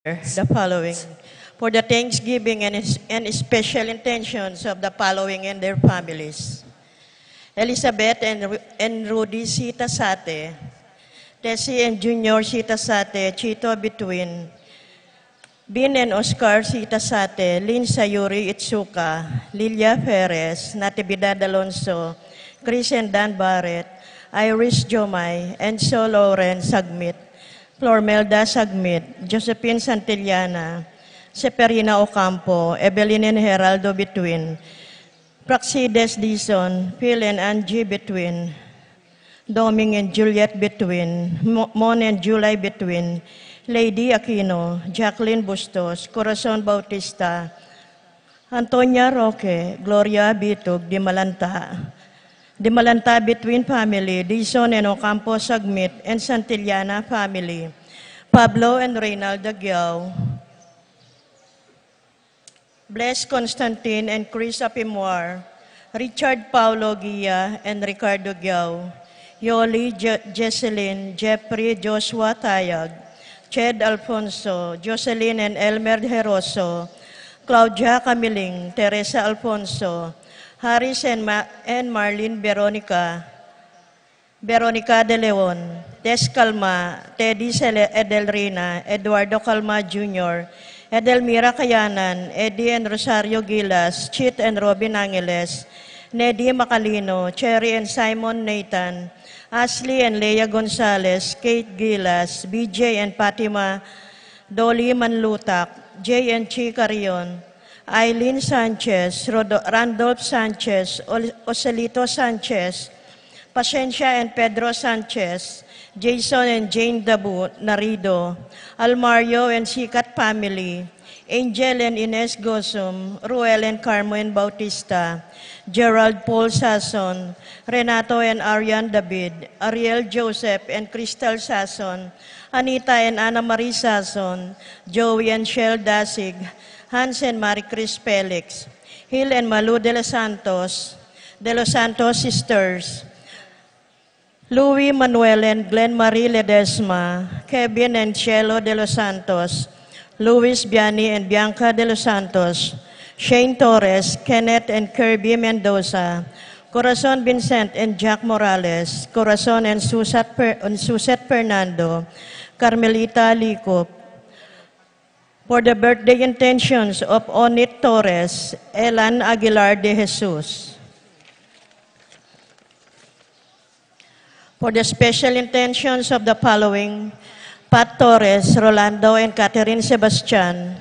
the following for the thanksgiving and special intentions of the following and their families. Elizabeth and Rudy Sitasate, Tessie and Junior Sitasate, Chito Between, Bin and Oscar Sitasate, Lynn Sayuri Itsuka, Lilia Perez, Natividad Alonso, Chris and Dan Barrett, Iris Jomay, Enzo Loren Sagmit, Flormelda Sagmit, Josephine Santillana, Seperina Ocampo, Evelyn and Geraldo Between, Praxides Dizon, Phil and Angie Between, Doming and Juliet Between, Mon and July Between, Lady Aquino, Jacqueline Bustos, Corazon Bautista, Antonia Roque, Gloria Bitug, Dimalanta Between Family, Dizon and Ocampo Sagmit, and Santillana Family, Pablo and Reynaldo Giao, Bless Constantine and Chris Apimoir, Richard Paulo Gia and Ricardo Giao, Yoli Jesselyn, Jeffrey Joshua Tayag, Ched Alfonso, Jocelyn and Elmer Heroso, Claudia Camiling, Teresa Alfonso, Harris and Marlene Veronica De Leon, Tess Calma, Teddy Edelrina, Eduardo Calma Jr., Edelmira Kayanan, Eddie and Rosario Gilas, Chit and Robin Angeles, Neddy Macalino, Cherry and Simon Nathan, Ashley and Leia Gonzalez, Kate Gilas, BJ and Fatima Dolly Manlutak, Jay and Chi Carion, Eileen Sanchez, Randolph Sanchez, Ocelito Sanchez, Pasensya and Pedro Sanchez, Jason and Jane Dabu Narido, Almario and Sikat Family, Angel and Ines Gosum, Ruel and Carmen Bautista, Gerald Paul Sason, Renato and Arian David, Ariel Joseph and Crystal Sason, Anita and Ana Marie Sason, Joey and Shell Dasig, Hans and Marie Chris Felix, Hill and Malu de los Santos Sisters, Louis Manuel and Glenn Marie Ledesma, Kevin and Cielo de los Santos, Luis Biani and Bianca de los Santos, Shane Torres, Kenneth and Kirby Mendoza, Corazon Vincent and Jack Morales, Corazon and Susette Fernando, Carmelita Licop, for the birthday intentions of Onit Torres, Elan Aguilar de Jesus. For the special intentions of the following, Pat Torres, Rolando and Catherine Sebastian,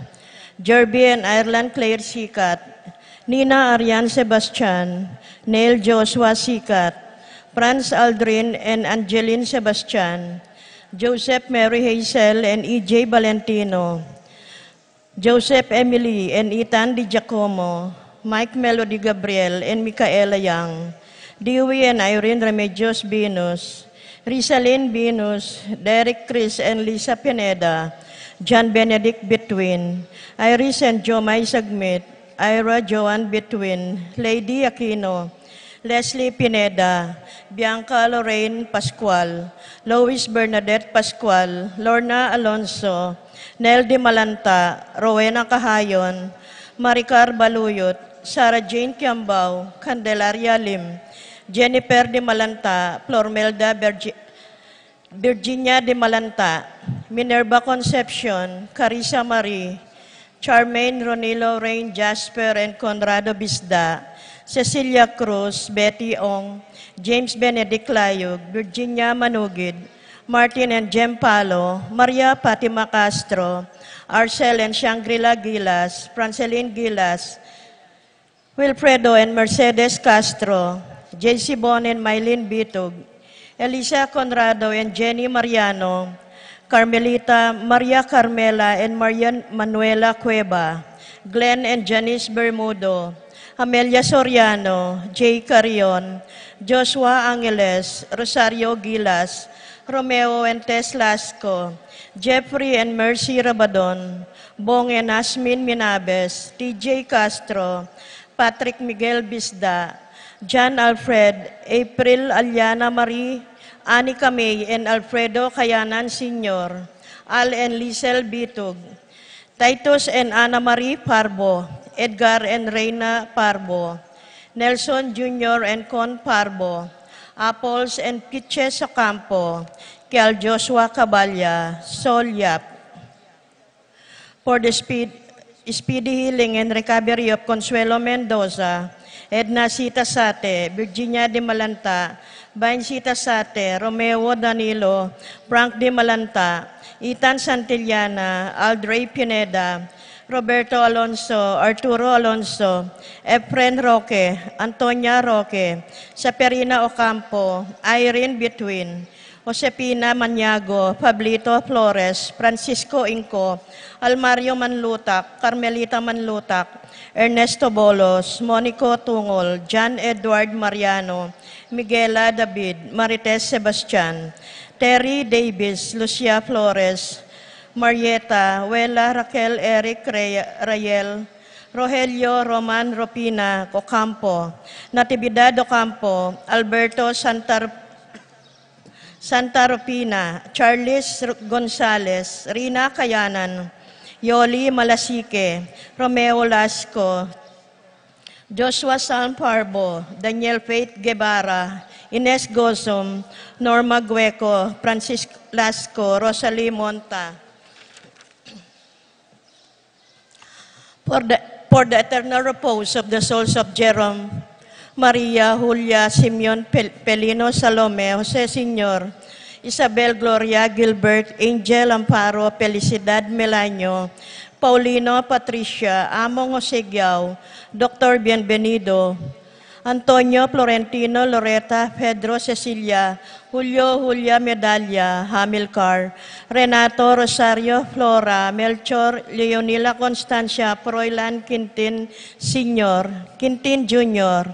Jerby and Ireland Claire Sikat, Nina Ariane Sebastian, Neil Joshua Sikat, Franz Aldrin and Angeline Sebastian, Joseph Mary Hazel and EJ Valentino, Joseph Emily and Ethan Di Giacomo, Mike Melody Gabriel and Micaela Yang, Dewey and Irene Remedios Venus, Rizalyn Venus, Derek Chris and Lisa Pineda, John Benedict Between, Iris and Jomay Sagmit, Ira Joan Between, Lady Aquino, Leslie Pineda, Bianca Lorraine Pascual, Lois Bernadette Pascual, Lorna Alonso, Nel Di Malanta, Rowena Cahayon, Maricar Baluyot, Sarah Jane Kiambao, Candelaria Lim, Jennifer de Malanta, Flormelda Virginia de Malanta, Minerva Concepcion, Carissa Marie, Charmaine Ronilo Rain Jasper and Conrado Bisda, Cecilia Cruz, Betty Ong, James Benedict Layug, Virginia Manugid, Martin and Jem Palo, Maria Fatima Castro, Arcel and Shangri-La Gilas, Franceline Gilas, Wilfredo and Mercedes Castro, JC Bon and Mylene Bitug, Elisa Conrado and Jenny Mariano, Carmelita, Maria Carmela and Marian Manuela Cueva, Glenn and Janice Bermudo, Amelia Soriano, Jay Carion, Joshua Angeles, Rosario Gilas, Romeo and Tess Lasco, Jeffrey and Mercy Rabadon, Bong and Asmin Minabes, TJ Castro, Patrick Miguel Bisda, John Alfred, April Aliana Marie, Anika May and Alfredo Kayanan Sr., Al and Lisel Bitug, Titus and Ana Marie Parbo, Edgar and Reina Parbo, Nelson Jr. and Con Parbo, Apples and Pitches Ocampo, Kial Joshua Caballa, Sol Yap. For the speedy healing and recovery of Consuelo Mendoza, Edna Sita Sate, Virginia de Malanta, Bain Sita Sate, Romeo Danilo, Frank de Malanta, Ethan Santillana, Aldrey Pineda, Roberto Alonso, Arturo Alonso, Efren Roque, Antonia Roque, Saperina Ocampo, Irene Between, Josepina Maniago, Pablito Flores, Francisco Inco, Almario Manlutak, Carmelita Manlutak, Ernesto Bolos, Monico Tungol, John Edward Mariano, Miguela David, Marites Sebastian, Terry Davis, Lucia Flores, Marieta, Wela Raquel Eric Rayel, Rogelio Roman Ropina Ocampo, Natividad Ocampo, Alberto Santa Rupina, Charles Gonzales, Rina Kayanan, Yoli Malasique, Romeo Lasco, Joshua San Parbo, Daniel Faith Guevara, Ines Gozum, Norma Gueco, Francisco Lasco, Rosalie Monta. For the eternal repose of the souls of Jerome, Maria, Julia, Simeon, Pelino, Salome, Jose Senior, Isabel Gloria, Gilbert, Angel Amparo, Felicidad Melanio, Paulino, Patricia, Among Osegiao, Dr. Bienvenido, Antonio, Florentino, Loreta, Pedro, Cecilia, Julio, Julia, Medalla, Hamilcar, Renato, Rosario, Flora, Melchor, Leonila, Constancia, Froilan, Quintin, Senior, Quintin Jr.,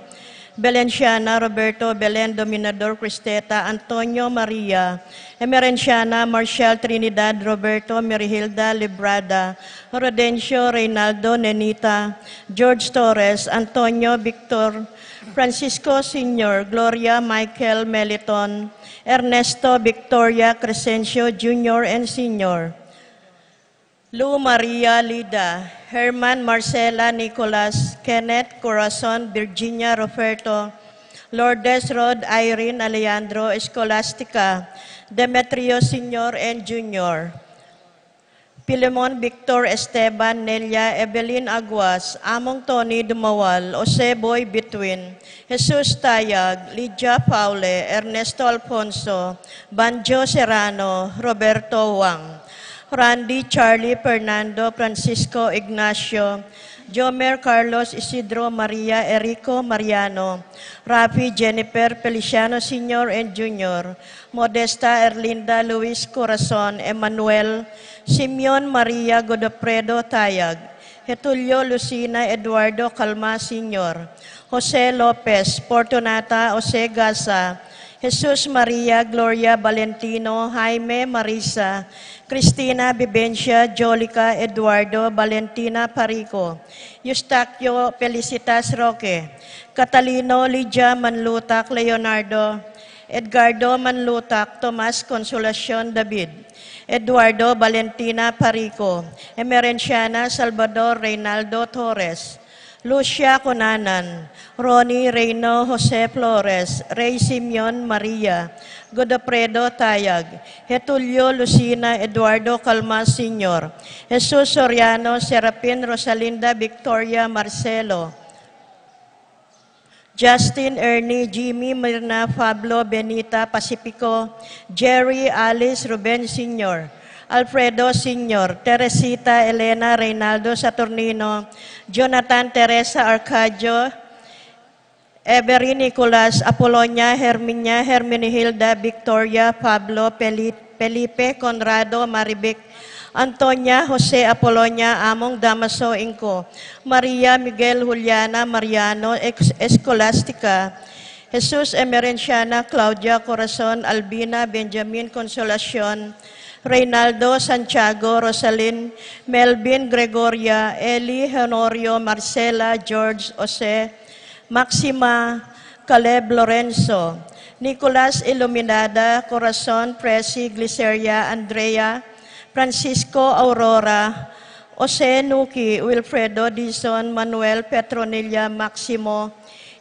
Belenciana, Roberto, Belen, Dominador, Cristeta, Antonio, Maria, Emerenciana, Marcial, Trinidad, Roberto, Merihilda, Librada, Rodencio, Reynaldo, Nenita, George Torres, Antonio, Victor, Francisco Sr., Gloria, Michael, Meliton, Ernesto, Victoria, Crescencio, Jr. and Sr., Lu Maria Lida, Herman Marcela Nicolas, Kenneth Corazon, Virginia Roberto, Lourdes Rod, Irene Alejandro, Escolastica, Demetrio Sr. and Jr., Pilemon Victor Esteban, Nelia, Evelyn Aguas, Among Tony Dumawal, Jose Boy Between, Jesus Tayag, Lydia Paule, Ernesto Alfonso, Banjo Serrano, Roberto Wang, Randy, Charlie, Fernando, Francisco, Ignacio, Jomer, Carlos, Isidro, Maria, Erico, Mariano, Rafi, Jennifer, Feliciano Sr. and Jr., Modesta, Erlinda, Luis Corazon, Emmanuel, Simeon, Maria, Godofredo, Tayag, Getulio, Lucina, Eduardo, Calma, Sr., Jose Lopez, Fortunata, Jose Gaza, Jesus Maria, Gloria Valentino, Jaime Marisa, Cristina Vivencia, Jolica, Eduardo, Valentina Parico, Eustaquio Felicitas Roque, Catalino, Lydia Manlutak, Leonardo, Edgardo Manlutak, Tomas Consolacion David, Eduardo Valentina Parico, Emerenciana Salvador Reynaldo Torres, Lucia Conanan, Ronnie Reyno Jose Flores, Ray Simeon Maria, Godofredo Tayag, Getulio Lucina Eduardo Calma Sr., Jesus Soriano, Serapin Rosalinda Victoria Marcelo, Justin Ernie, Jimmy Mirna, Pablo Benita Pacifico, Jerry Alice Ruben Sr., Alfredo Sr., Teresita Elena Reynaldo Saturnino, Jonathan Teresa Arcadio, Every Nicolas, Apolonia, Herminia, Hermenihilda, Victoria, Pablo, Felipe, Conrado, Maribic, Antonia, Jose Apolonia, Among Damaso Inco, Maria, Miguel, Juliana, Mariano, Escolastica, Jesus Emerenciana, Claudia Corazon, Albina, Benjamin Consolacion, Reynaldo Santiago, Rosalyn, Melvin Gregoria, Eli Honorio, Marcela, George, Jose, Maxima, Caleb Lorenzo, Nicolas Iluminada, Corazon, Presi, Gliceria, Andrea, Francisco Aurora, Jose Nuki, Wilfredo Dizon, Manuel Petronilla Maximo,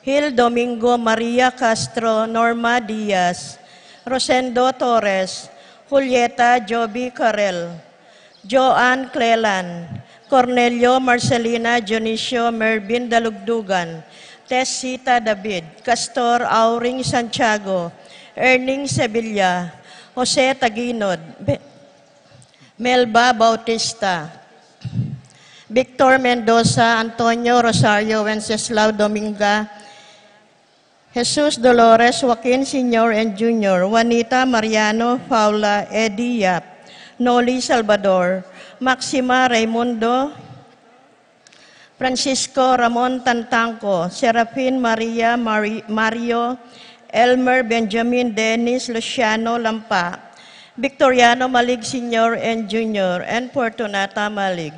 Hil Domingo Maria Castro, Norma Diaz, Rosendo Torres, Julieta Joby Carrel, Joanne Clelan, Cornelio Marcelina Dionisio Mervin Dalugdugan, Tessita David, Castor Auring Santiago, Erning Sevilla, Jose Taginod, Melba Bautista, Victor Mendoza, Antonio Rosario Wenceslao Dominga, Jesus Dolores, Joaquin Sr. and Jr., Juanita Mariano, Paula, Eddie Yap, Noli Salvador, Maxima Raimundo, Francisco Ramon Tantanco, Serafin Maria Mario, Elmer Benjamin Dennis Luciano Lampa, Victoriano Malig Sr. and Jr., and Fortunata Malig.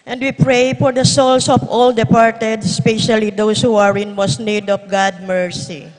And we pray for the souls of all departed, especially those who are in most need of God's mercy.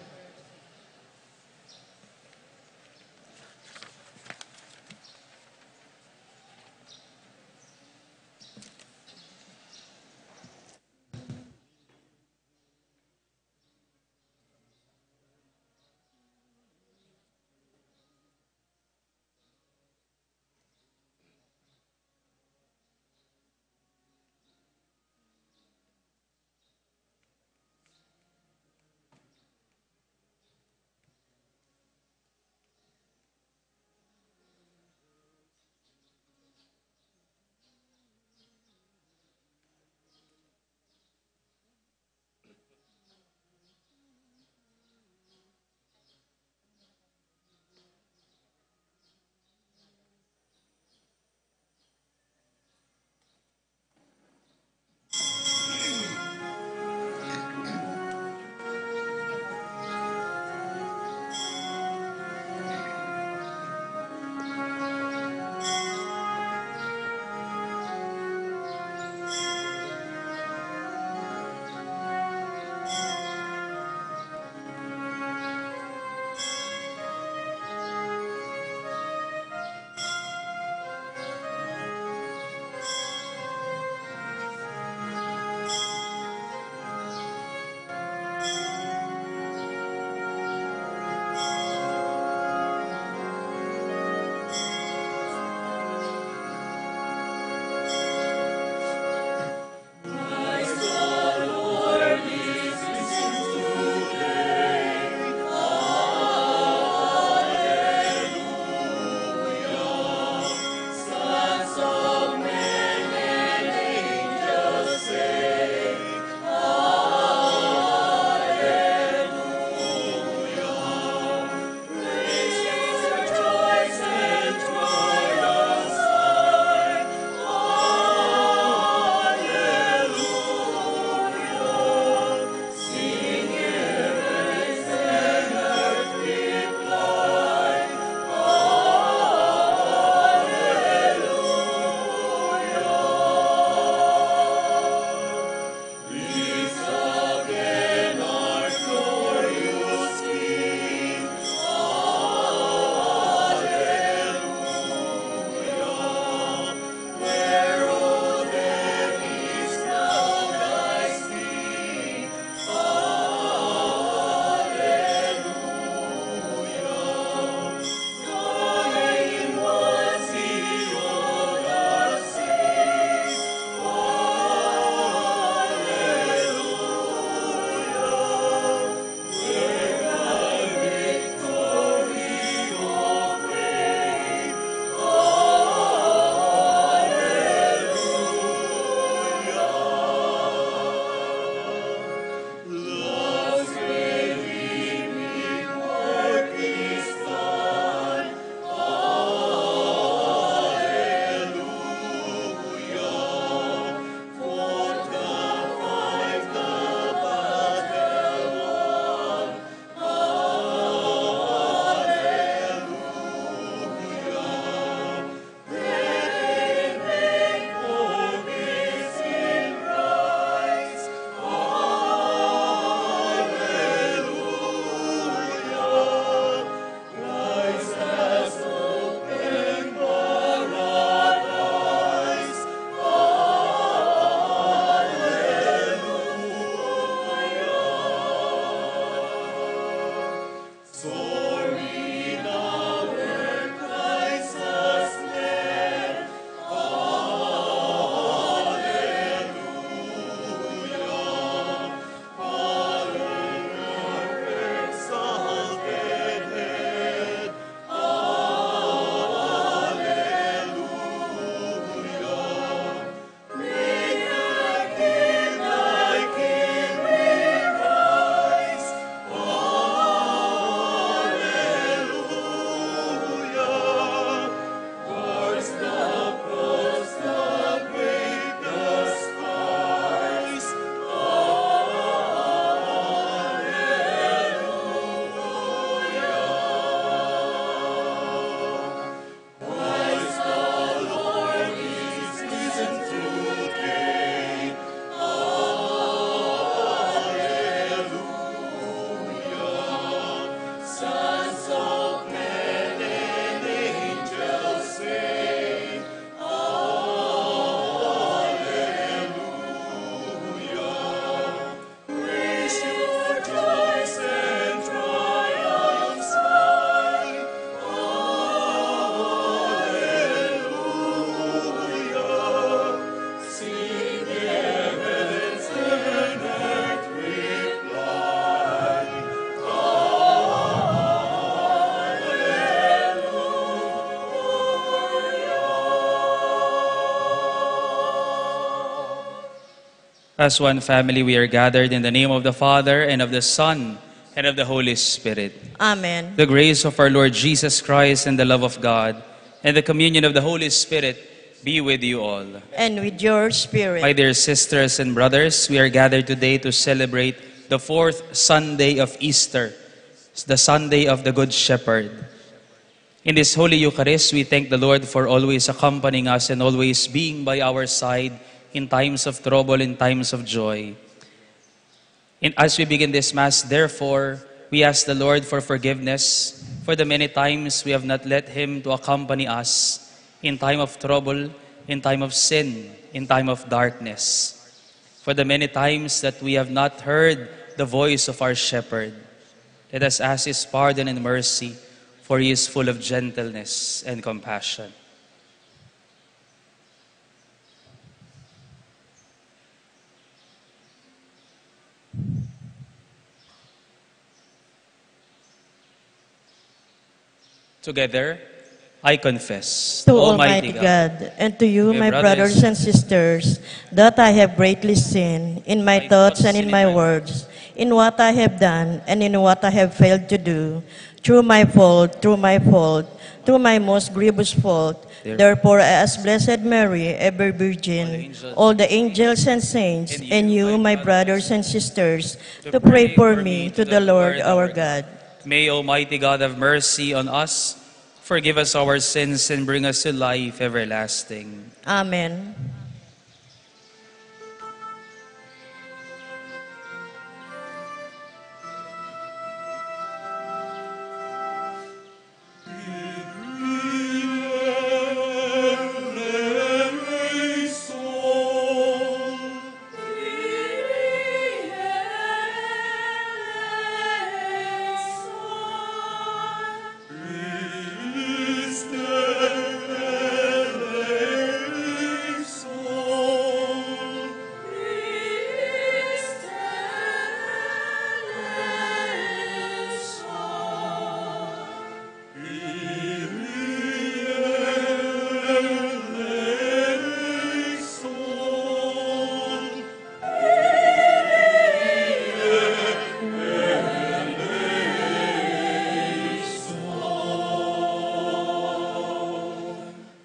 As one family, we are gathered in the name of the Father, and of the Son, and of the Holy Spirit. Amen. The grace of our Lord Jesus Christ and the love of God and the communion of the Holy Spirit be with you all. And with your spirit. My dear sisters and brothers, we are gathered today to celebrate the fourth Sunday of Easter, the Sunday of the Good Shepherd. In this Holy Eucharist, we thank the Lord for always accompanying us and always being by our side in times of trouble, in times of joy. And as we begin this Mass, therefore, we ask the Lord for forgiveness for the many times we have not let Him to accompany us in time of trouble, in time of sin, in time of darkness. For the many times that we have not heard the voice of our Shepherd. Let us ask His pardon and mercy, for He is full of gentleness and compassion. Together, I confess To Almighty God, and to you, my brothers and sisters, that I have greatly sinned in my thoughts and in my words, in what I have done and in what I have failed to do, through my fault, through my most grievous fault. Therefore, I ask Blessed Mary, ever Virgin, all the angels and saints, and you, my brothers and sisters, to pray for me to the Lord our God. May Almighty God have mercy on us, forgive us our sins, and bring us to life everlasting. Amen.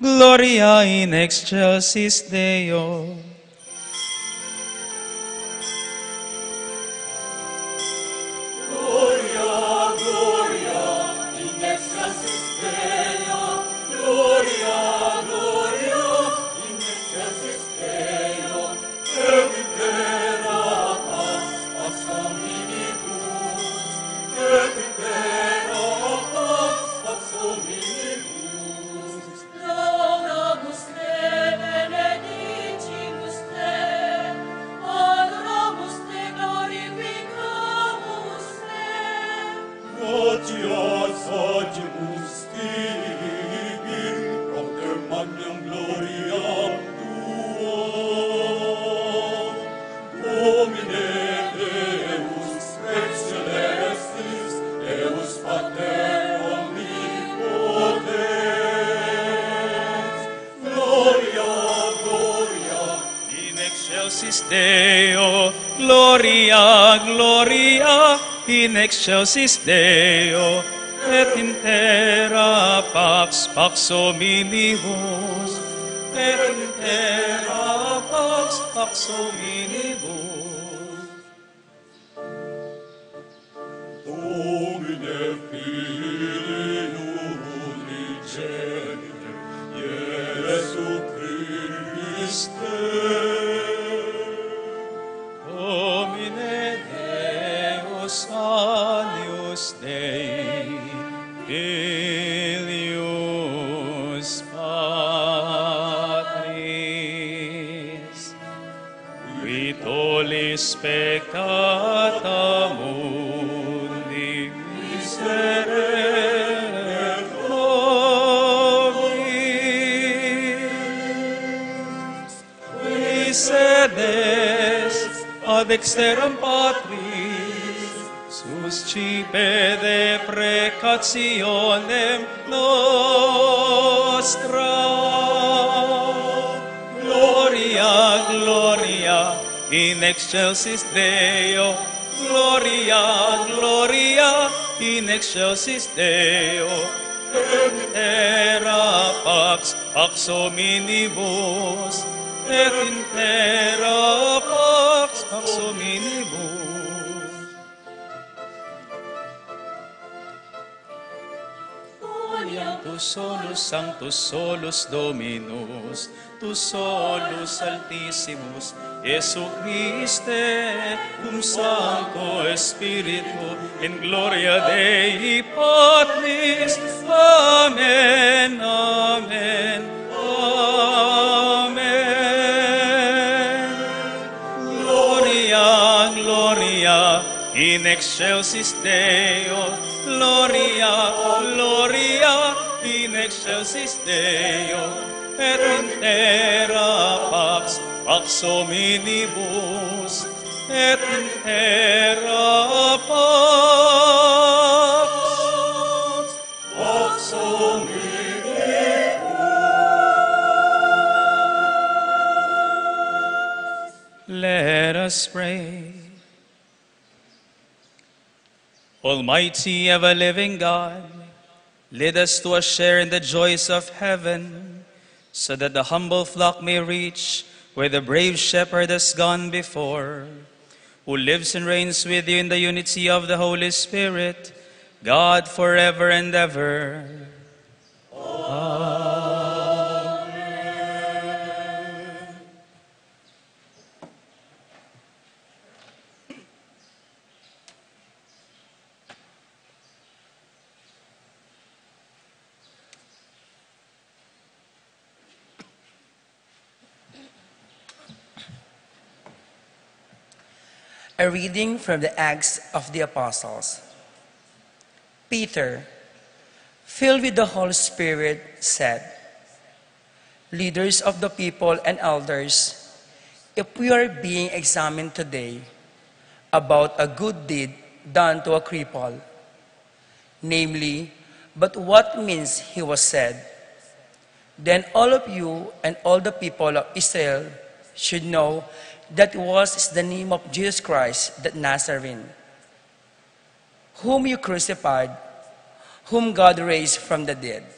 Gloria in excelsis Deo. Deo, Gloria, Gloria, in excelsis Deo, et in terra pax, pax hominibus, et in terra pax, pax hominibus. Domine Filium unigenite, Iesu Christe, Domine Deus alius Dei, Filius Patris, qui tollis peccata mundi, miserere nobis, qui sedes ad exteram Patris, suscipe de precationem nostra. Gloria, Gloria, in excelsis Deo. Gloria, Gloria, in excelsis Deo. Et terra pax, pax hominibus. Et in terra pax, pax hominibus. Tu solus sanctus solus Dominus, tu solus altissimus, Iesu Christe, cum Sancto Spiritu, in gloria Dei Patris. Amen, amen, amen. Gloria, Gloria, in excelsis Deo. Gloria, Gloria, in excelsis Deo. Et in terra pax, pax hominibus. Et in terra pax, pax hominibus. Let us pray. Almighty, ever-living God, lead us to a share in the joys of heaven, so that the humble flock may reach where the brave shepherd has gone before, who lives and reigns with you in the unity of the Holy Spirit, God forever and ever. A reading from the Acts of the Apostles. Peter, filled with the Holy Spirit, said, "Leaders of the people and elders, if we are being examined today about a good deed done to a cripple, namely, but what means he was said, then all of you and all the people of Israel should know that it was the name of Jesus Christ, the Nazarene, whom you crucified, whom God raised from the dead.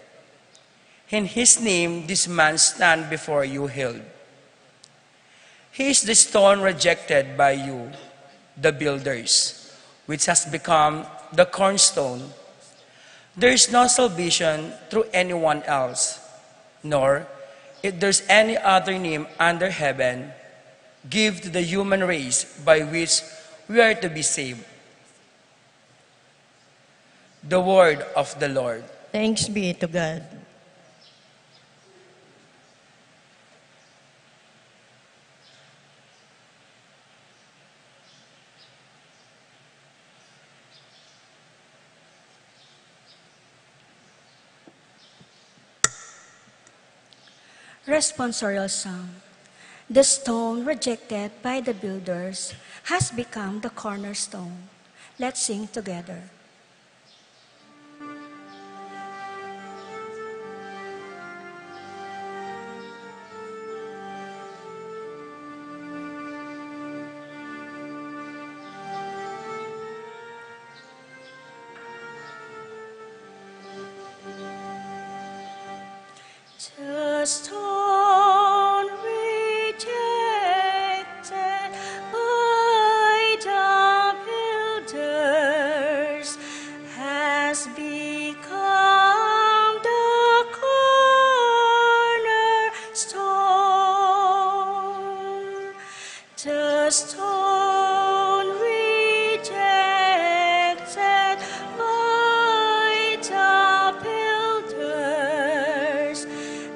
In his name this man stands before you healed. He is the stone rejected by you, the builders, which has become the cornerstone. There is no salvation through anyone else, nor if there's any other name under heaven give to the human race by which we are to be saved." The word of the Lord. Thanks be to God. Responsorial Psalm. The stone rejected by the builders has become the cornerstone. Let's sing together. The stone rejected by the builders has become the cornerstone. The stone rejected by the builders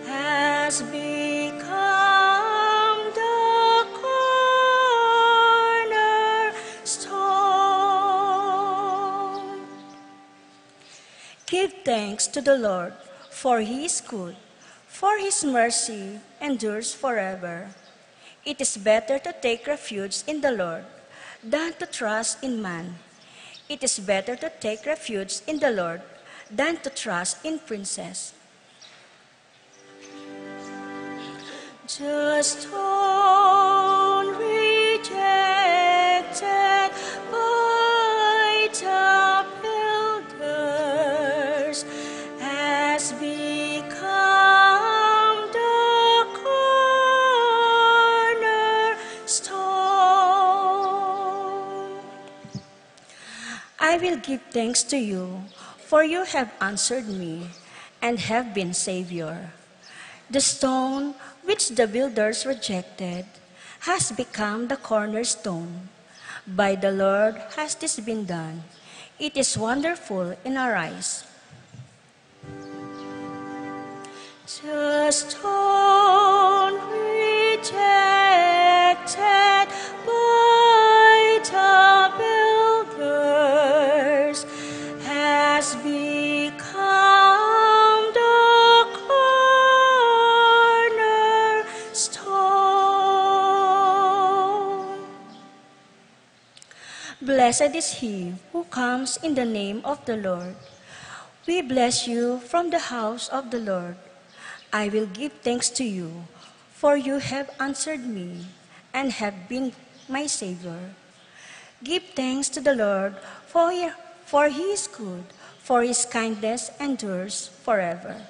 has become the cornerstone. Give thanks to the Lord, for he is good, for his mercy endures forever. It is better to take refuge in the Lord than to trust in man. It is better to take refuge in the Lord than to trust in princes. The stone rejected has become the cornerstone. I will give thanks to you, for you have answered me and have been Savior. The stone which the builders rejected has become the cornerstone. By the Lord has this been done. It is wonderful in our eyes. The stone rejected by the builders has become the cornerstone. Blessed is he who comes in the name of the Lord. We bless you from the house of the Lord. I will give thanks to you, for you have answered me and have been my Savior. Give thanks to the Lord, for he is good, for his kindness endures forever.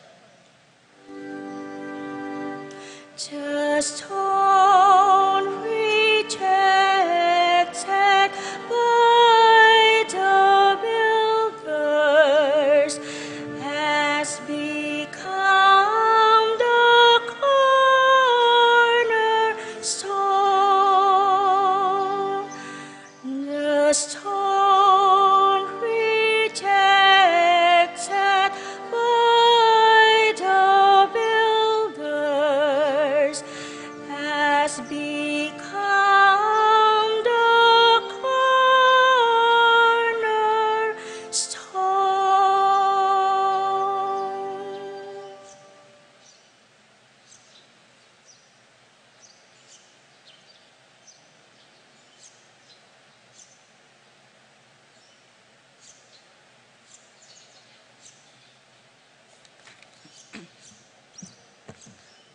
The stone rejected by the builders has become the cornerstone. The stone rejected by the builders has become the cornerstone.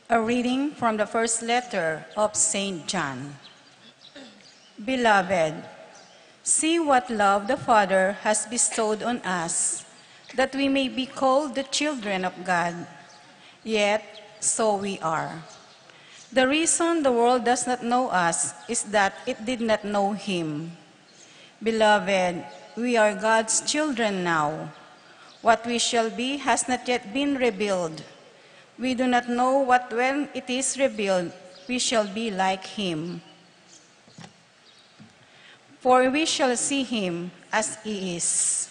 A reading from the first letter of St. John. Beloved, see what love the Father has bestowed on us, that we may be called the children of God. Yet, so we are. The reason the world does not know us is that it did not know Him. Beloved, we are God's children now. What we shall be has not yet been revealed. We do not know what when it is revealed, we shall be like Him. For we shall see Him as He is.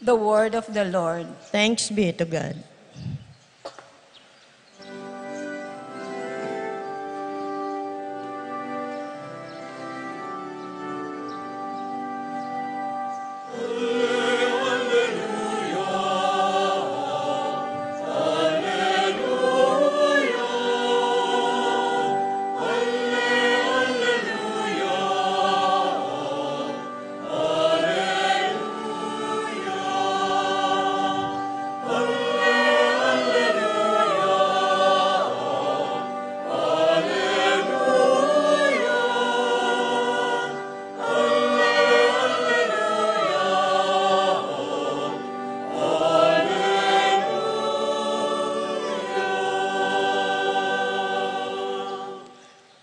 The word of the Lord. Thanks be to God.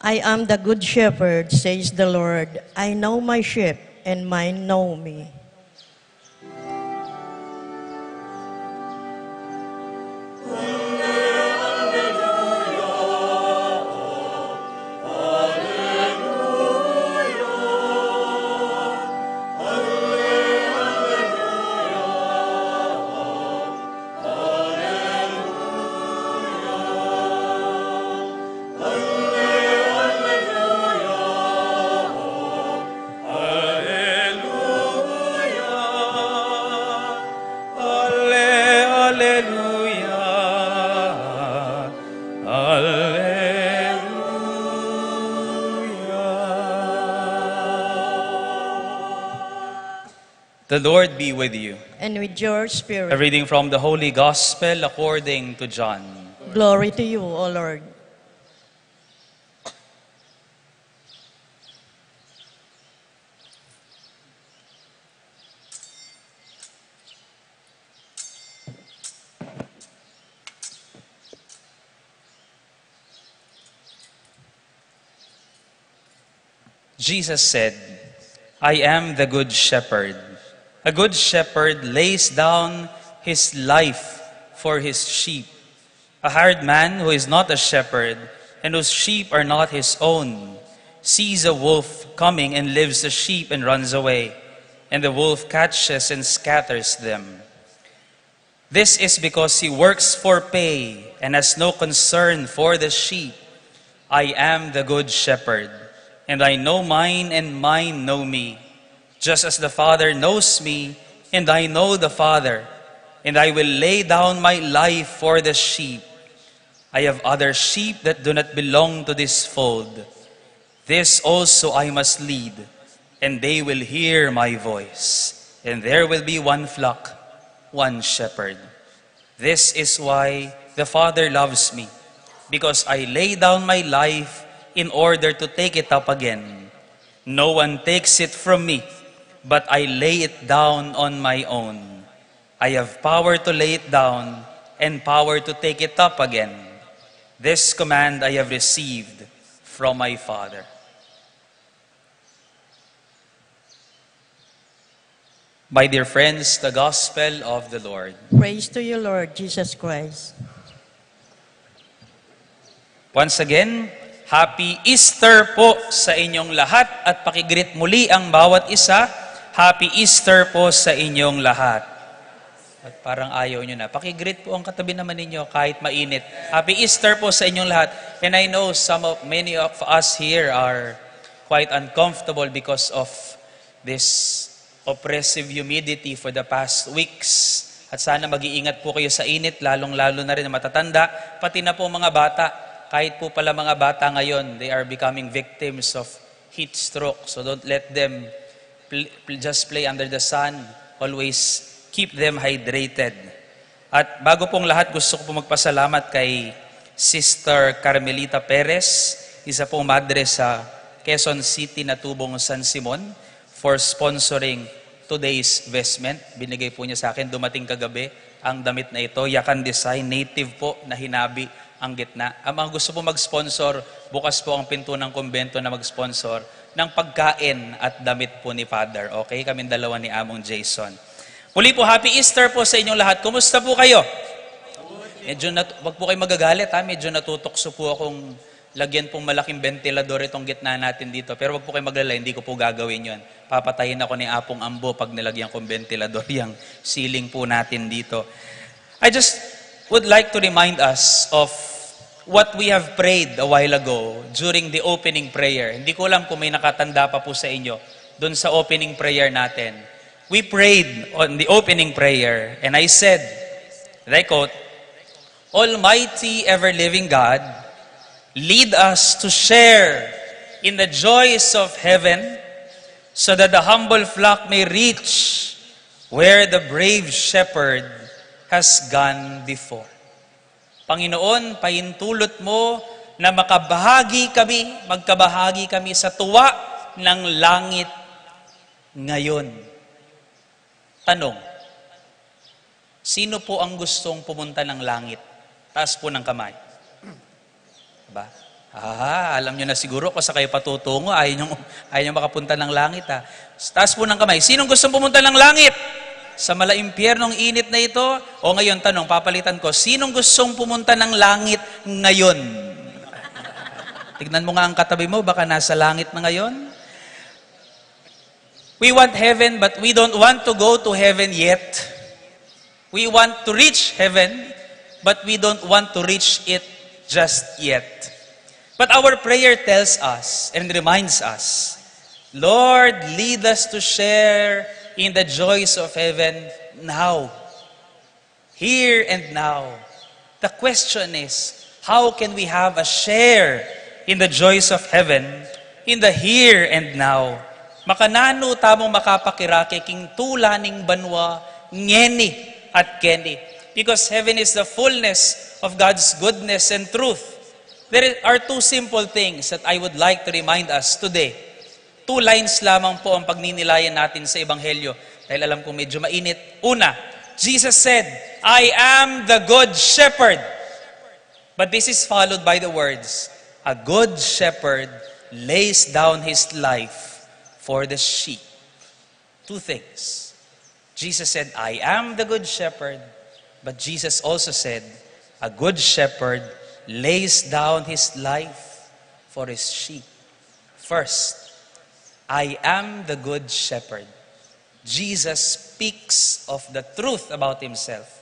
I am the good shepherd, says the Lord. I know my sheep, and mine know me. The Lord be with you. And with your A spirit. reading from the Holy Gospel according to John. Glory to you, O Lord. Jesus said, I am the good shepherd. A good shepherd lays down his life for his sheep. A hired man who is not a shepherd and whose sheep are not his own sees a wolf coming and leaves the sheep and runs away, and the wolf catches and scatters them. This is because he works for pay and has no concern for the sheep. I am the good shepherd, and I know mine, and mine know me, just as the Father knows me, and I know the Father, and I will lay down my life for the sheep. I have other sheep that do not belong to this fold. This also I must lead, and they will hear my voice, and there will be one flock, one shepherd. This is why the Father loves me, because I lay down my life in order to take it up again. No one takes it from me, but I lay it down on my own. I have power to lay it down and power to take it up again. This command I have received from my Father. My dear friends, the Gospel of the Lord. Praise to you, Lord Jesus Christ. Once again, Happy Easter po sa inyong lahat at pakigreet muli ang bawat isa. Happy Easter po sa inyong lahat. At parang ayaw nyo na. Pakigreet po ang katabi naman ninyo kahit mainit. Happy Easter po sa inyong lahat. And I know many of us here are quite uncomfortable because of this oppressive humidity for the past weeks. At sana mag-iingat po kayo sa init, lalong-lalo na rin na matatanda, pati na po mga bata. Kahit po pala mga bata ngayon, they are becoming victims of heat stroke. So don't let them just play under the sun. Always keep them hydrated. At bago pong lahat, gusto ko po magpasalamat kay Sister Carmelita Perez, isa pong madre sa Quezon City na Tubong San Simon, for sponsoring today's vestment. Binigay po niya sa akin, dumating kagabi ang damit na ito. Yakan design, native po na hinabi ang gitna. Ang mga gusto po mag-sponsor, bukas po ang pinto ng kumbento na mag-sponsor ng pagkain at damit po ni Father. Okay? Kaming dalawa ni Among Jason. Muli po, Happy Easter po sa inyong lahat. Kumusta po kayo? Wag po kayo magagalit ha. Medyo natutokso po akong lagyan pong malaking ventilador itong gitna natin dito. Pero wag po kayo maglala, hindi ko po gagawin yon. Papatayin ako ni Apong Ambo pag nilagyan kong ventilador yung ceiling po natin dito. I just would like to remind us of what we have prayed a while ago during the opening prayer. Hindi ko alam kung may nakatanda pa po sa inyo dun sa opening prayer natin. We prayed on the opening prayer and I said, and I quote, Almighty ever-living God, lead us to share in the joys of heaven so that the humble flock may reach where the brave shepherd has gone before. Panginoon, pahintulot mo na magkabahagi kami sa tuwa ng langit ngayon. Tanong, sino po ang gustong pumunta ng langit? Taas po ng kamay. Ba? Alam nyo na siguro kung sa kayo patutungo, ayaw nyo makapunta ng langit. Taas po ng kamay. Sinong gustong pumunta ng langit? Sa malaimpyernong init na ito? O ngayon, tanong, papalitan ko, sinong gustong pumunta ng langit ngayon? Tignan mo nga ang katabi mo, baka nasa langit na ngayon. We want heaven, but we don't want to go to heaven yet. We want to reach heaven, but we don't want to reach it just yet. But our prayer tells us and reminds us, Lord, lead us to share in the joys of heaven now. Here and now. The question is, how can we have a share in the joys of heaven in the here and now? Makanano tamong makapakirake king tulaning banwa ngeni at keni. Because heaven is the fullness of God's goodness and truth. There are two simple things that I would like to remind us today. 2 lines lamang po ang pagninilayan natin sa Ebanghelyo. Dahil alam kong medyo mainit. Una, Jesus said, I am the good shepherd. But this is followed by the words, a good shepherd lays down his life for the sheep. Two things. Jesus said, I am the good shepherd. But Jesus also said, a good shepherd lays down his life for his sheep. First, I am the good shepherd. Jesus speaks of the truth about himself.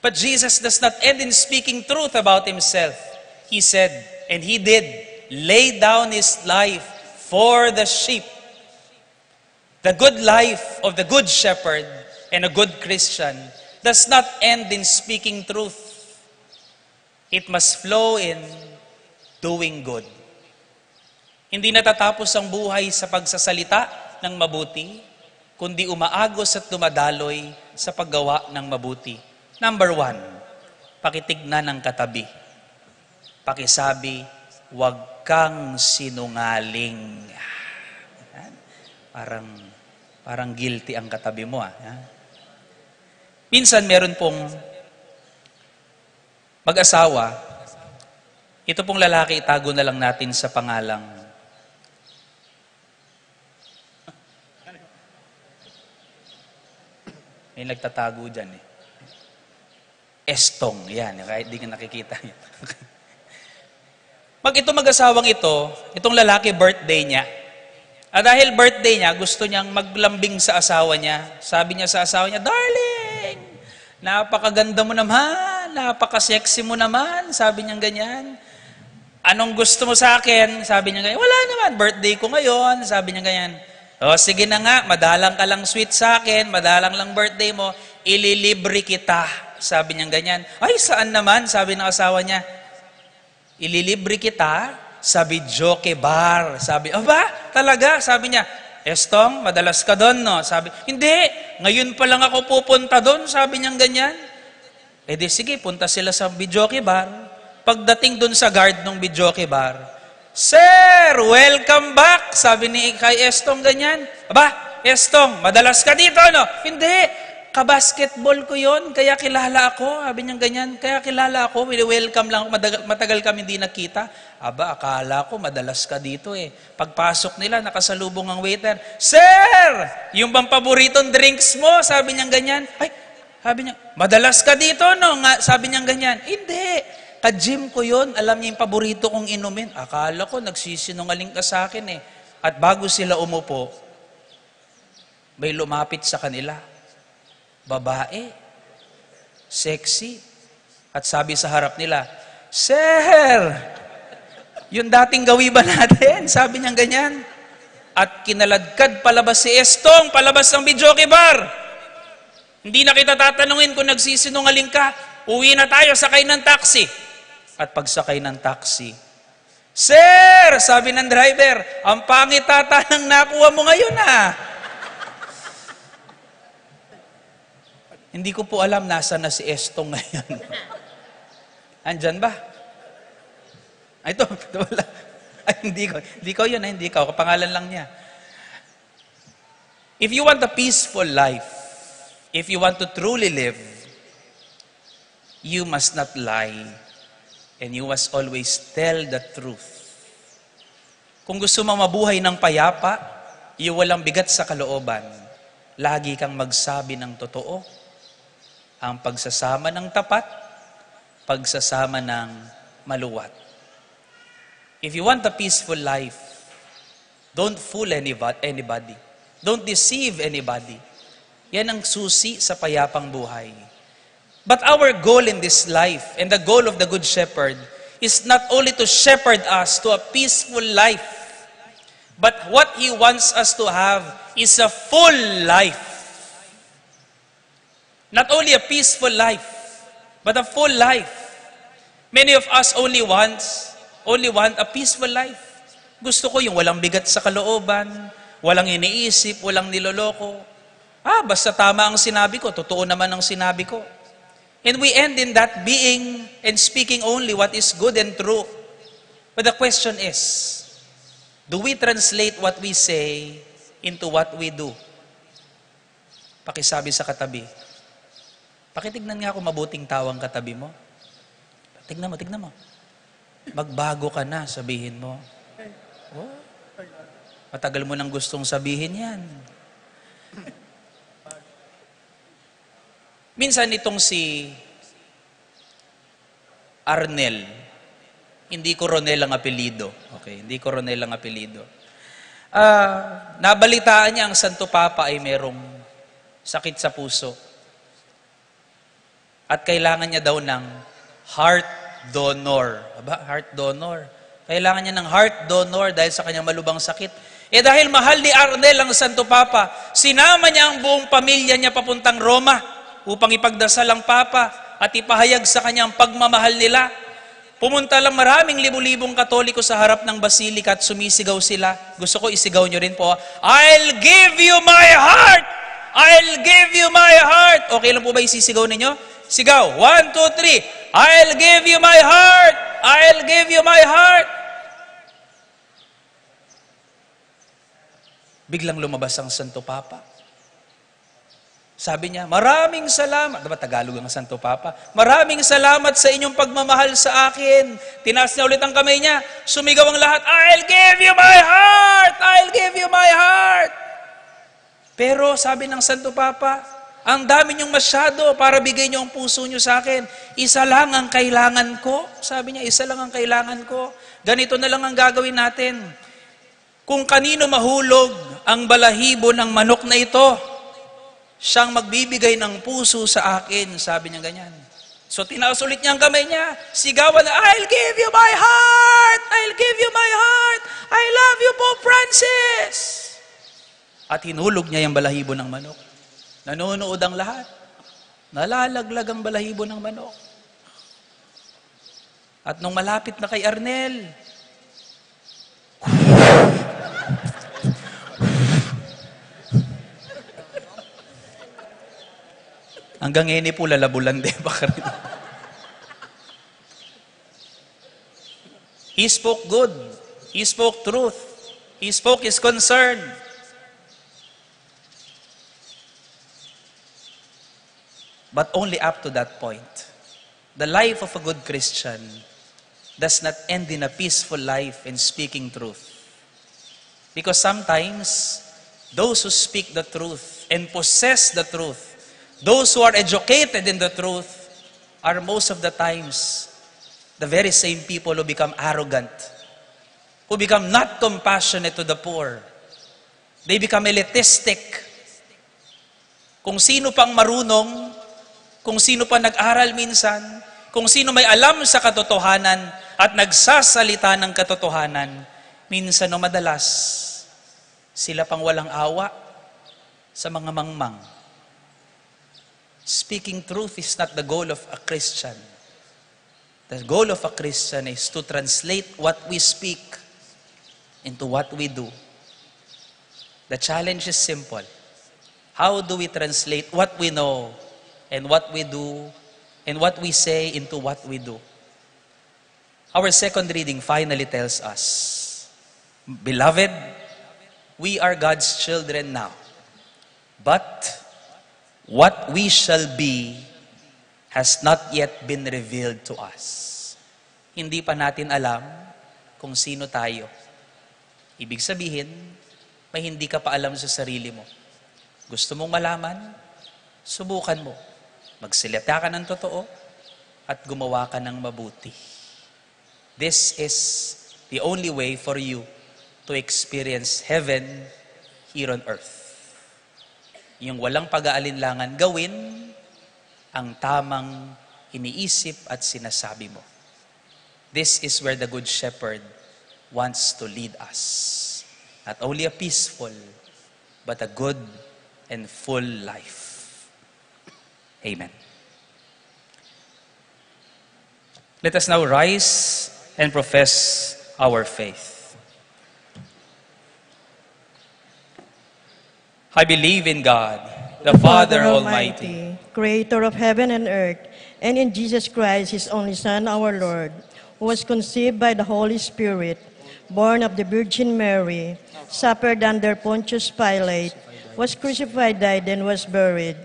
But Jesus does not end in speaking truth about himself. He said, and he did, lay down his life for the sheep. The good life of the good shepherd and a good Christian does not end in speaking truth. It must flow in doing good. Hindi natatapos ang buhay sa pagsasalita ng mabuti, kundi umaagos at dumadaloy sa paggawa ng mabuti. Number 1, pakitignan ng katabi. Pakisabi, huwag kang sinungaling. Parang guilty ang katabi mo. Minsan meron pong mag-asawa, ito pong lalaki, itago na lang natin sa pangalang may nagtatago dyan Estong, yan, kahit di ka nakikita. Ito mag-asawang ito, itong lalaki, birthday niya. At dahil birthday niya, gusto niyang maglambing sa asawa niya. Sabi niya sa asawa niya, darling, napakaganda mo naman, napaka-sexy mo naman. Sabi niya ganyan. Anong gusto mo sa akin? Sabi niya ganyan. Wala naman, birthday ko ngayon. Sabi niya ganyan. O, sige na nga, madalang ka lang sweet sa akin, madalang lang birthday mo, ililibre kita. Sabi niya ganyan. Ay, saan naman? Sabi ng asawa niya. Ililibre kita sa videoke bar. Sabi, aba, talaga? Sabi niya, Estong, madalas ka doon, no? Sabi, hindi, ngayon pa lang ako pupunta doon. Sabi niya ganyan. Eh di sige, punta sila sa videoke bar. Pagdating doon sa guard ng videoke bar, Sir, welcome back! Sabi ni kay Estong ganyan. Aba, Estong, madalas ka dito, no? Hindi, kabasketball ko yon, kaya kilala ako. Sabi niya ganyan, kaya kilala ako, welcome lang, matagal kami hindi nakita. Aba, akala ko madalas ka dito Pagpasok nila, nakasalubong ang waiter, Sir, yung bang paboritong drinks mo? Sabi niya ganyan. Ay, sabi niya, madalas ka dito, no? Sabi niya ganyan. Hindi, ka-gym ko yon, alam niya yung paborito kong inumin. Akala ko, nagsisinungaling ka sa akin At bago sila umupo, may lumapit sa kanila. Babae, sexy, at sabi sa harap nila, Sir, yung dating gawi ba natin? Sabi niya ganyan. At kinaladkad palabas si Estong, palabas ng videoke bar. Hindi na kita tatanungin kung nagsisinungaling ka. Uwi na tayo, sakay ng taxi. At pagsakay ng taxi, Sir, sabi ng driver, ang pangit ata ng nakuha mo ngayon Hindi ko po alam nasa na si Estong ngayon. Andyan ba? Ito wala. Ay, hindi ko yun, hindi ko. Kapangalan lang niya. If you want a peaceful life, if you want to truly live, you must not lie, and you must always tell the truth. Kung gusto mo mabuhay ng payapa, yung walang bigat sa kalooban, lagi kang magsabi ng totoo. Ang pagsasama ng tapat, pagsasama ng maluwat. If you want a peaceful life, don't fool anybody. Don't deceive anybody. Yan ang susi sa payapang buhay. But our goal in this life, and the goal of the Good Shepherd, is not only to shepherd us to a peaceful life, but what He wants us to have is a full life. Not only a peaceful life, but a full life. Many of us only want a peaceful life. Gusto ko yung walang bigat sa kalooban, walang iniisip, walang niloloko. Basta tama ang sinabi ko, totoo naman ang sinabi ko. And we end in that being and speaking only what is good and true. But the question is, do we translate what we say into what we do? Pakisabi sa katabi, pakitignan nga kung mabuting tawang katabi mo. Tignan mo. Magbago ka na, sabihin mo. Oh, matagal mo nang gustong sabihin yan. Minsan itong si Arnel, hindi Coronel ang apelido. Okay, hindi Coronel ang apelido. Nabalitaan niya ang Santo Papa ay merong sakit sa puso. At kailangan niya daw ng heart donor. Aba, heart donor. Kailangan niya ng heart donor dahil sa kanyang malubhang sakit. Dahil mahal ni Arnel ang Santo Papa, sinama niya ang buong pamilya niya papuntang Roma upang ipagdasal ang Papa at ipahayag sa kanyang pagmamahal nila. Pumunta lang maraming libu-libong Katoliko sa harap ng basilika at sumisigaw sila. Gusto ko isigaw nyo rin po, I'll give you my heart! I'll give you my heart! Okay lang po ba isisigaw ninyo? Sigaw, 1, 2, 3. I'll give you my heart! I'll give you my heart! Biglang lumabas ang Santo Papa. Sabi niya, maraming salamat. Diba Tagalog ang Santo Papa? Maraming salamat sa inyong pagmamahal sa akin. Tinaas niya ulit ang kamay niya. Sumigaw ang lahat, I'll give you my heart! I'll give you my heart! Pero sabi ng Santo Papa, ang dami niyong masyado para bigay niyo ang puso niyo sa akin. Isa lang ang kailangan ko. Sabi niya, isa lang ang kailangan ko. Ganito na lang ang gagawin natin. Kung kanino mahulog ang balahibo ng manok na ito, siyang magbibigay ng puso sa akin. Sabi niya ganyan. So tinaas ulit niya ang kamay niya. Sigawan na, I'll give you my heart! I'll give you my heart! I love you, Pope Francis! At hinulog niya yung balahibo ng manok. Nanonood ang lahat. Nalalaglag ang balahibo ng manok. At nung malapit na kay Arnel, hanggang ngayon po lalabulan din. He spoke good. He spoke truth. He spoke his concern. But only up to that point. The life of a good Christian does not end in a peaceful life in speaking truth. Because sometimes, those who speak the truth and possess the truth, those who are educated in the truth, are most of the times the very same people who become arrogant, who become not compassionate to the poor. They become elitistic. Kung sino pang marunong, kung sino pa nag-aral minsan, kung sino may alam sa katotohanan at nagsasalita ng katotohanan, minsan o madalas, sila pang walang awa sa mga mangmang. Speaking truth is not the goal of a Christian. The goal of a Christian is to translate what we speak into what we do. The challenge is simple. How do we translate what we know and what we do and what we say into what we do? Our second reading finally tells us, Beloved, we are God's children now, but what we shall be has not yet been revealed to us. Hindi pa natin alam kung sino tayo. Ibig sabihin, may hindi ka pa alam sa sarili mo. Gusto mong malaman? Subukan mo. Magsilita ka ng totoo at gumawa ka ng mabuti. This is the only way for you to experience heaven here on earth. Yung walang pag-aalinlangan gawin ang tamang iniisip at sinasabi mo. This is where the Good Shepherd wants to lead us. Not only a peaceful, but a good and full life. Amen. Let us now rise and profess our faith. I believe in God, the Father Almighty, Creator of heaven and earth, and in Jesus Christ, His only Son, our Lord, who was conceived by the Holy Spirit, born of the Virgin Mary, suffered under Pontius Pilate, was crucified, died, and was buried.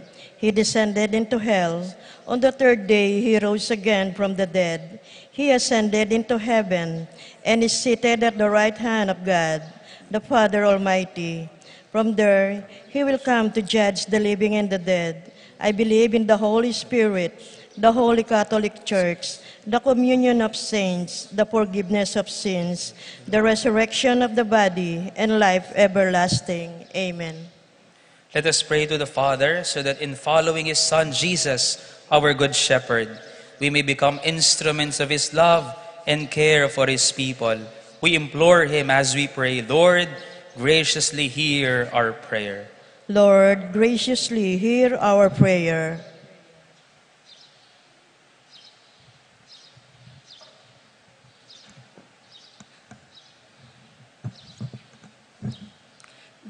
He descended into hell. On the third day, he rose again from the dead. He ascended into heaven and is seated at the right hand of God, the Father Almighty. From there, he will come to judge the living and the dead. I believe in the Holy Spirit, the Holy Catholic Church, the communion of saints, the forgiveness of sins, the resurrection of the body, and life everlasting. Amen. Let us pray to the Father so that in following His Son Jesus, our Good Shepherd, we may become instruments of His love and care for His people. We implore Him as we pray, Lord, graciously hear our prayer. Lord, graciously hear our prayer.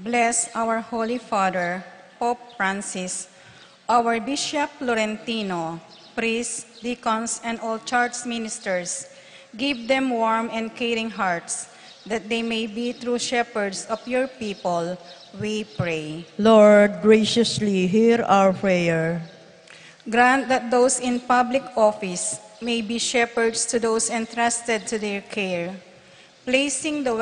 Bless our Holy Father, Pope Francis, our Bishop Florentino, priests, deacons, and all church ministers. Give them warm and caring hearts, that they may be true shepherds of your people, we pray. Lord, graciously hear our prayer. Grant that those in public office may be shepherds to those entrusted to their care, placing the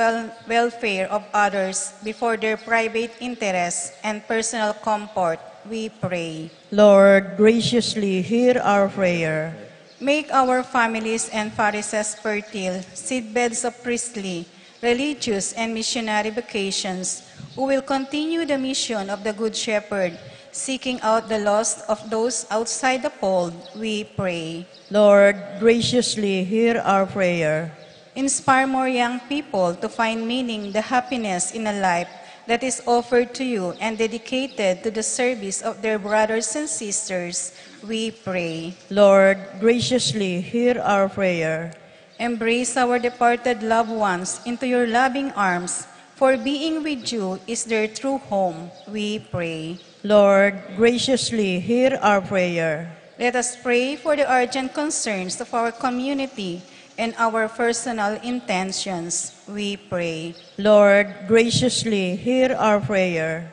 welfare of others before their private interests and personal comfort, we pray. Lord, graciously hear our prayer. Make our families and parishes fertile, seedbeds of priestly, religious, and missionary vocations, who will continue the mission of the Good Shepherd, seeking out the lost of those outside the fold, we pray. Lord, graciously hear our prayer. Inspire more young people to find meaning, the happiness in a life that is offered to you and dedicated to the service of their brothers and sisters, we pray. Lord, graciously hear our prayer. Embrace our departed loved ones into your loving arms, for being with you is their true home, we pray. Lord, graciously hear our prayer. Let us pray for the urgent concerns of our community and our personal intentions, we pray. Lord, graciously hear our prayer.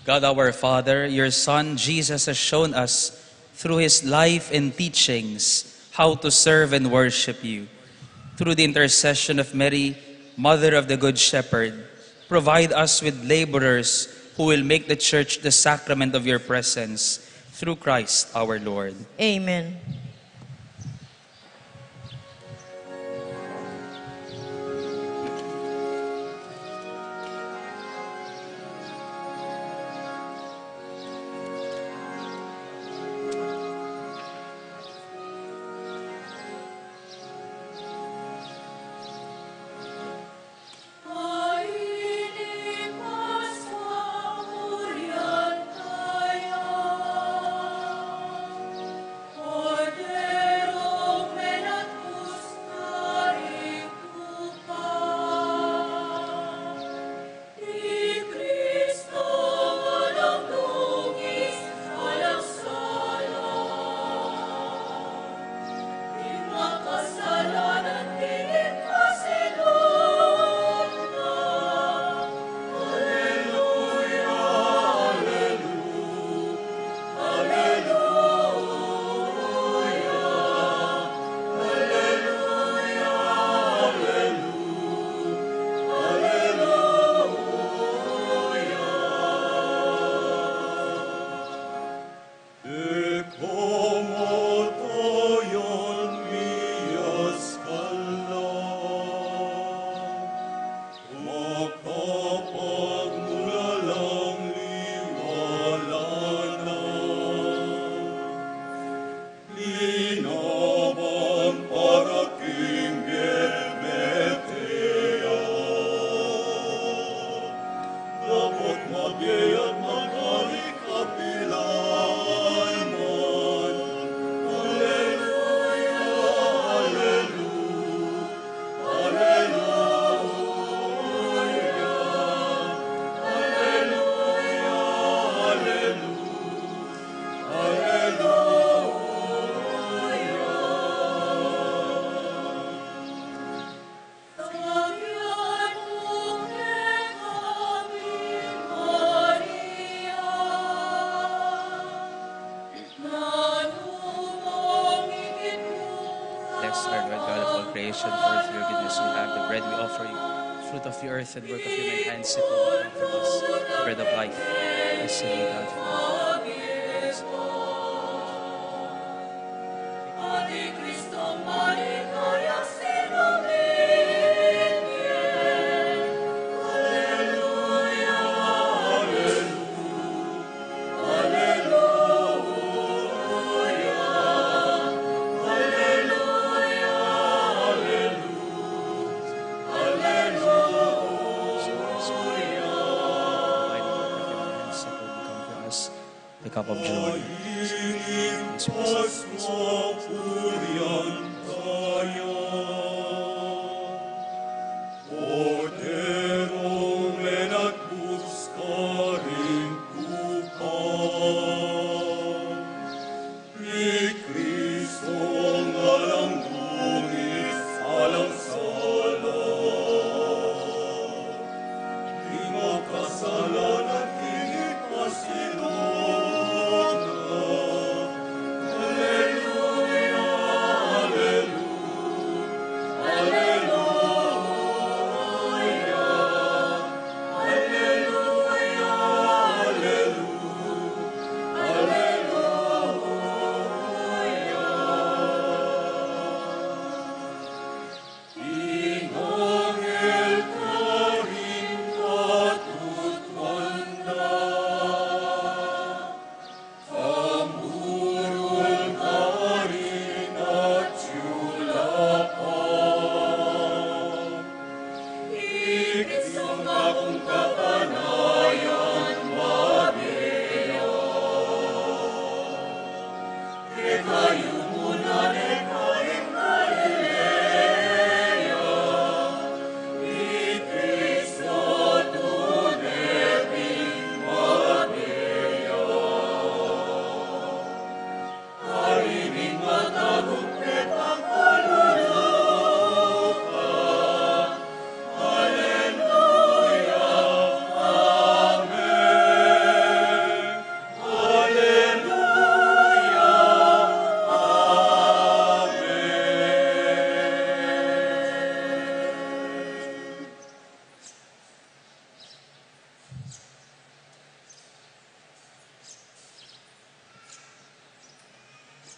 God our Father, your Son Jesus has shown us through His life and teachings how to serve and worship you. Through the intercession of Mary, Mother of the Good Shepherd, provide us with laborers who will make the Church the sacrament of your presence, through Christ our Lord. Amen. bless our Lord God of all creation, for through your goodness we have the bread we offer you, fruit of the earth and work of human hands, it will become for us the bread of life. Blessed be God forever. The cup of joy.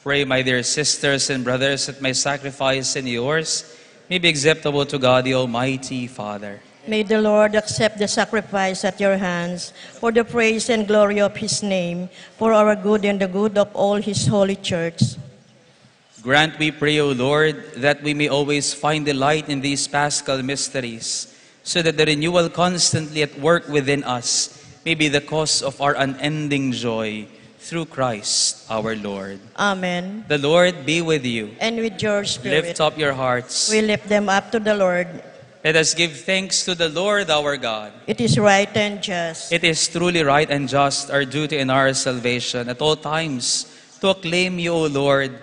Pray, my dear sisters and brothers, that my sacrifice and yours may be acceptable to God, the Almighty Father. May the Lord accept the sacrifice at your hands for the praise and glory of his name, for our good and the good of all his holy church. Grant, we pray, O Lord, that we may always find delight in these paschal mysteries, so that the renewal constantly at work within us may be the cause of our unending joy. Through Christ our Lord. Amen. The Lord be with you. And with your spirit. Lift up your hearts. We lift them up to the Lord. Let us give thanks to the Lord our God. It is right and just. It is truly right and just, our duty and our salvation, at all times to acclaim you, O Lord,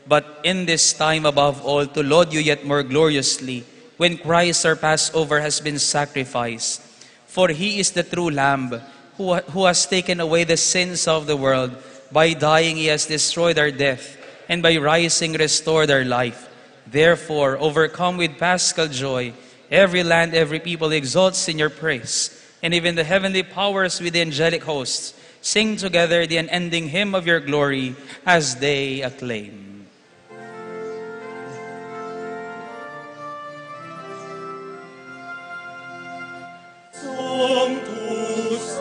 but in this time above all, to laud you yet more gloriously, when Christ our Passover has been sacrificed. For he is the true Lamb, who has taken away the sins of the world. By dying, he has destroyed our death, and by rising, restored our life. Therefore, overcome with paschal joy, every land, every people exalts in your praise, and even the heavenly powers with the angelic hosts sing together the unending hymn of your glory as they acclaim. Sanctus,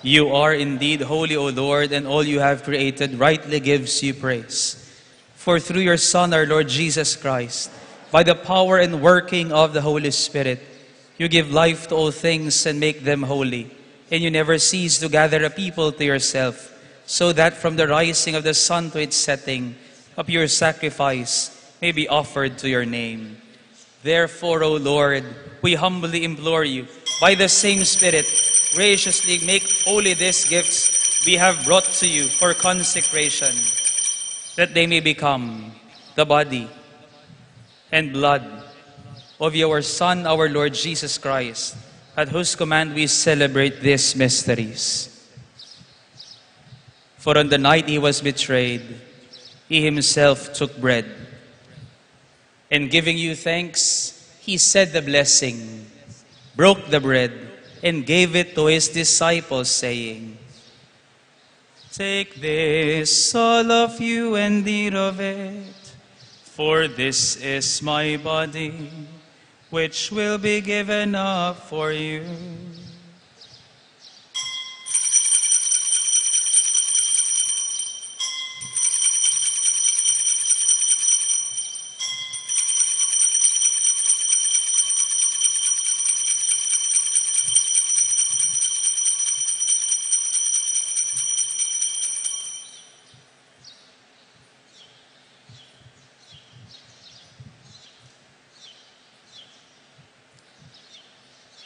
You are indeed holy, O Lord, and all you have created rightly gives you praise. For through your Son, our Lord Jesus Christ, by the power and working of the Holy Spirit, you give life to all things and make them holy, and you never cease to gather a people to yourself, so that from the rising of the sun to its setting, a pure sacrifice may be offered to your name. Therefore, O Lord, we humbly implore you, by the same Spirit, graciously make holy these gifts we have brought to you for consecration, that they may become the body and blood of your Son, our Lord Jesus Christ, at whose command we celebrate these mysteries. For on the night he was betrayed, he himself took bread, and giving you thanks, he said the blessing, broke the bread, and gave it to his disciples, saying, "Take this, all of you, and eat of it, for this is my body, which will be given up for you."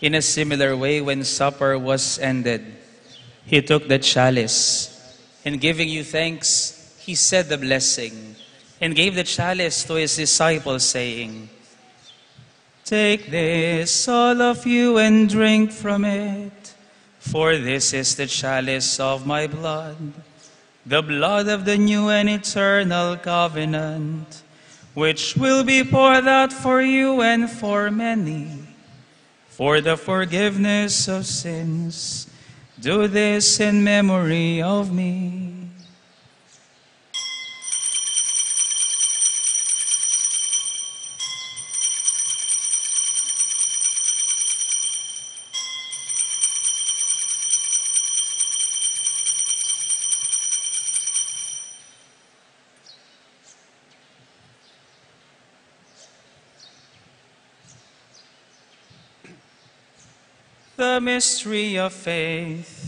In a similar way, when supper was ended, he took the chalice, and giving you thanks, he said the blessing, and gave the chalice to his disciples, saying, "Take this, all of you, and drink from it, for this is the chalice of my blood, the blood of the new and eternal covenant, which will be poured out for you and for many, for the forgiveness of sins. Do this in memory of me." The mystery of faith.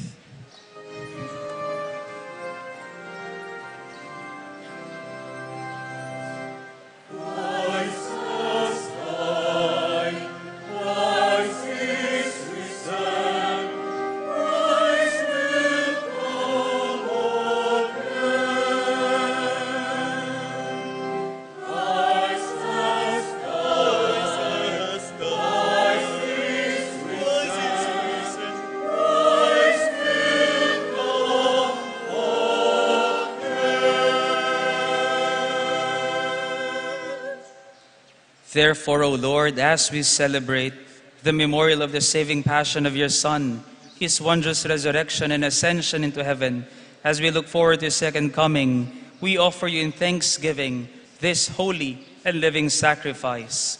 Therefore, O Lord, as we celebrate the memorial of the saving passion of your Son, his wondrous resurrection and ascension into heaven, as we look forward to his second coming, we offer you in thanksgiving this holy and living sacrifice.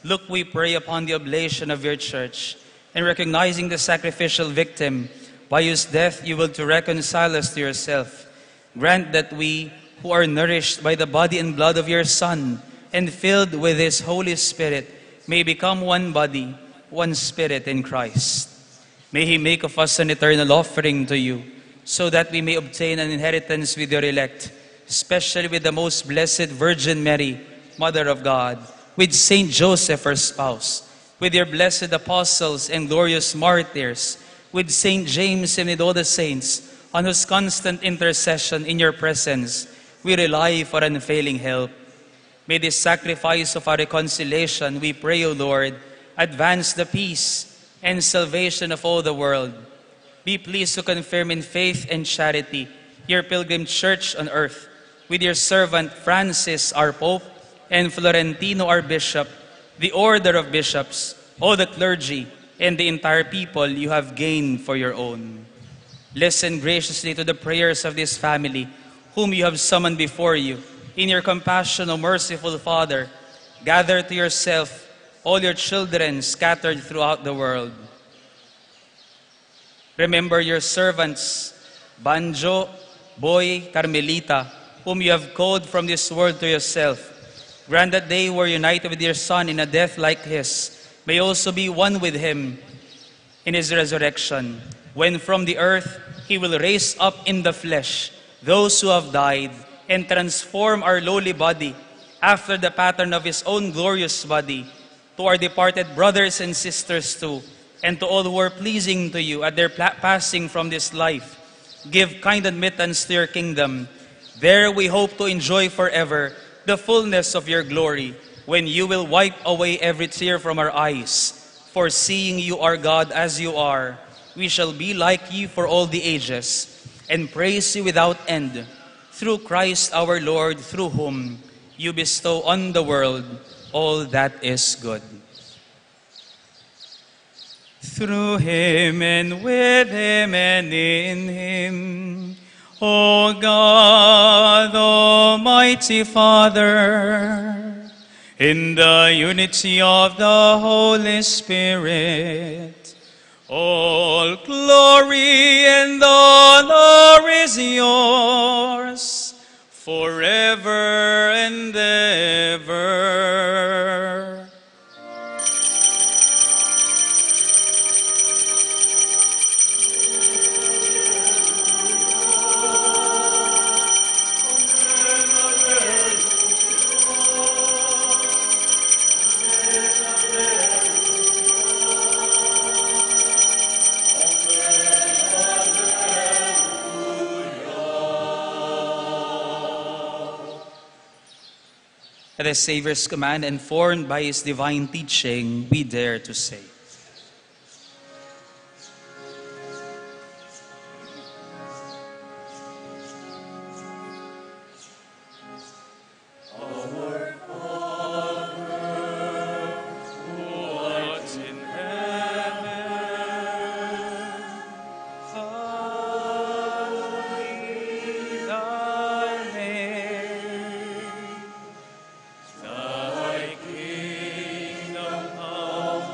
Look, we pray, upon the oblation of your church, and recognizing the sacrificial victim, by whose death you will to reconcile us to yourself. Grant that we, who are nourished by the body and blood of your Son, and filled with his Holy Spirit, may become one body, one spirit in Christ. May he make of us an eternal offering to you, so that we may obtain an inheritance with your elect, especially with the most blessed Virgin Mary, Mother of God, with Saint Joseph, her spouse, with your blessed apostles and glorious martyrs, with Saint James and with all the saints, on whose constant intercession in your presence we rely for unfailing help. May this sacrifice of our reconciliation, we pray, O Lord, advance the peace and salvation of all the world. Be pleased to confirm in faith and charity your pilgrim church on earth, with your servant Francis, our Pope, and Florentino, our Bishop, the order of bishops, all the clergy, and the entire people you have gained for your own. Listen graciously to the prayers of this family, whom you have summoned before you. In your compassion, O merciful Father, gather to yourself all your children scattered throughout the world. Remember your servants, Banjo, Boy, Carmelita, whom you have called from this world to yourself. Grant that they were united with your Son in a death like his, may also be one with him in his resurrection, when from the earth he will raise up in the flesh those who have died and transform our lowly body after the pattern of his own glorious body, to our departed brothers and sisters too, and to all who are pleasing to you at their passing from this life. Give kind admittance to your kingdom. There we hope to enjoy forever the fullness of your glory, when you will wipe away every tear from our eyes. For seeing you are God as you are, we shall be like you for all the ages, and praise you without end. Through Christ our Lord, through whom you bestow on the world all that is good. Through him and with him and in him, O God, Almighty Father, in the unity of the Holy Spirit, all glory and honor is yours forever and ever. At the Savior's command, informed by his divine teaching, we dare to say, What's in heaven, hallowed be thy name. Thy kingdom come,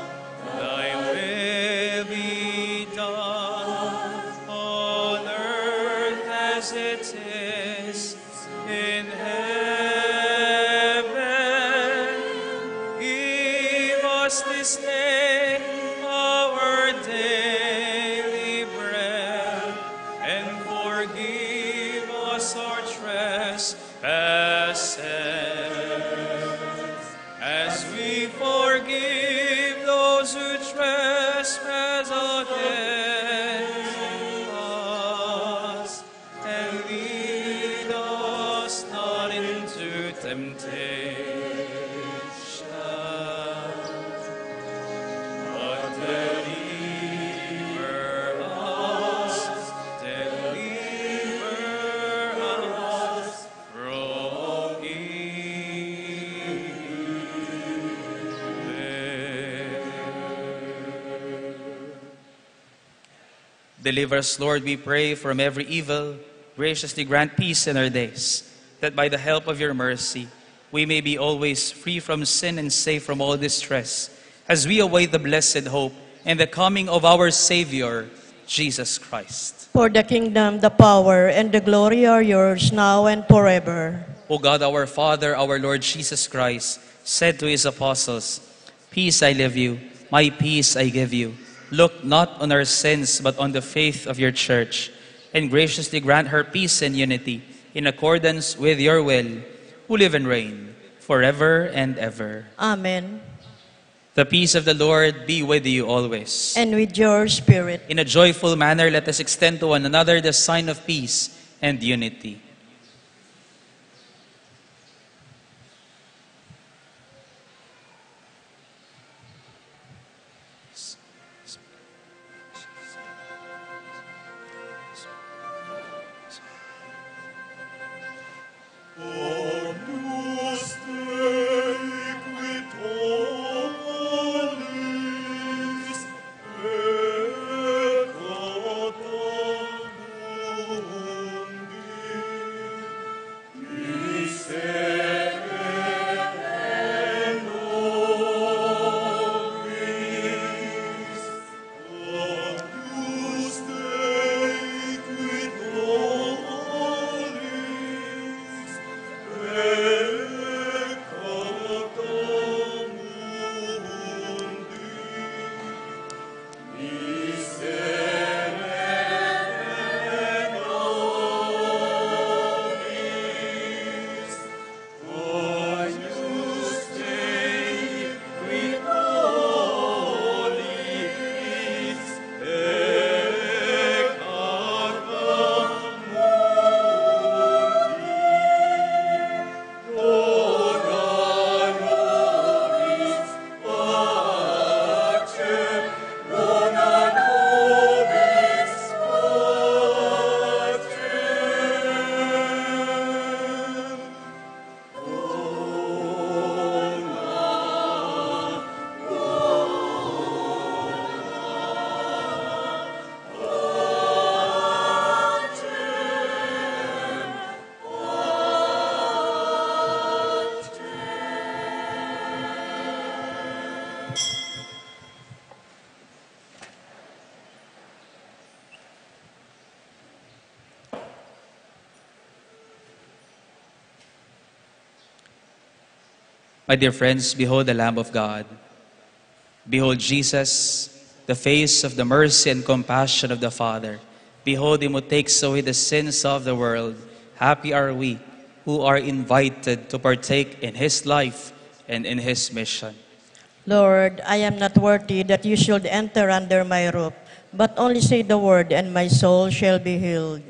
thy will be done, on earth as it is in heaven. Give us this day our daily bread, and forgive us our trespasses, as we forgive those who trespass against us. And lead us not into temptation, but deliver us from evil. Deliver us, Lord, we pray, from every evil. Graciously grant peace in our days, that by the help of your mercy, we may be always free from sin and safe from all distress, as we await the blessed hope and the coming of our Savior, Jesus Christ. For the kingdom, the power, and the glory are yours now and forever. O God, our Father, our Lord Jesus Christ, said to his apostles, "Peace I leave you, my peace I give you. Look not on our sins, but on the faith of your church, and graciously grant her peace and unity, in accordance with your will, who live and reign forever and ever." Amen. The peace of the Lord be with you always. And with your spirit. In a joyful manner, let us extend to one another the sign of peace and unity. Dominus tecum omnis, peccator mundi. My dear friends, behold the Lamb of God. Behold Jesus, the face of the mercy and compassion of the Father. Behold him who takes away the sins of the world. Happy are we who are invited to partake in his life and in his mission. Lord, I am not worthy that you should enter under my roof, but only say the word, and my soul shall be healed.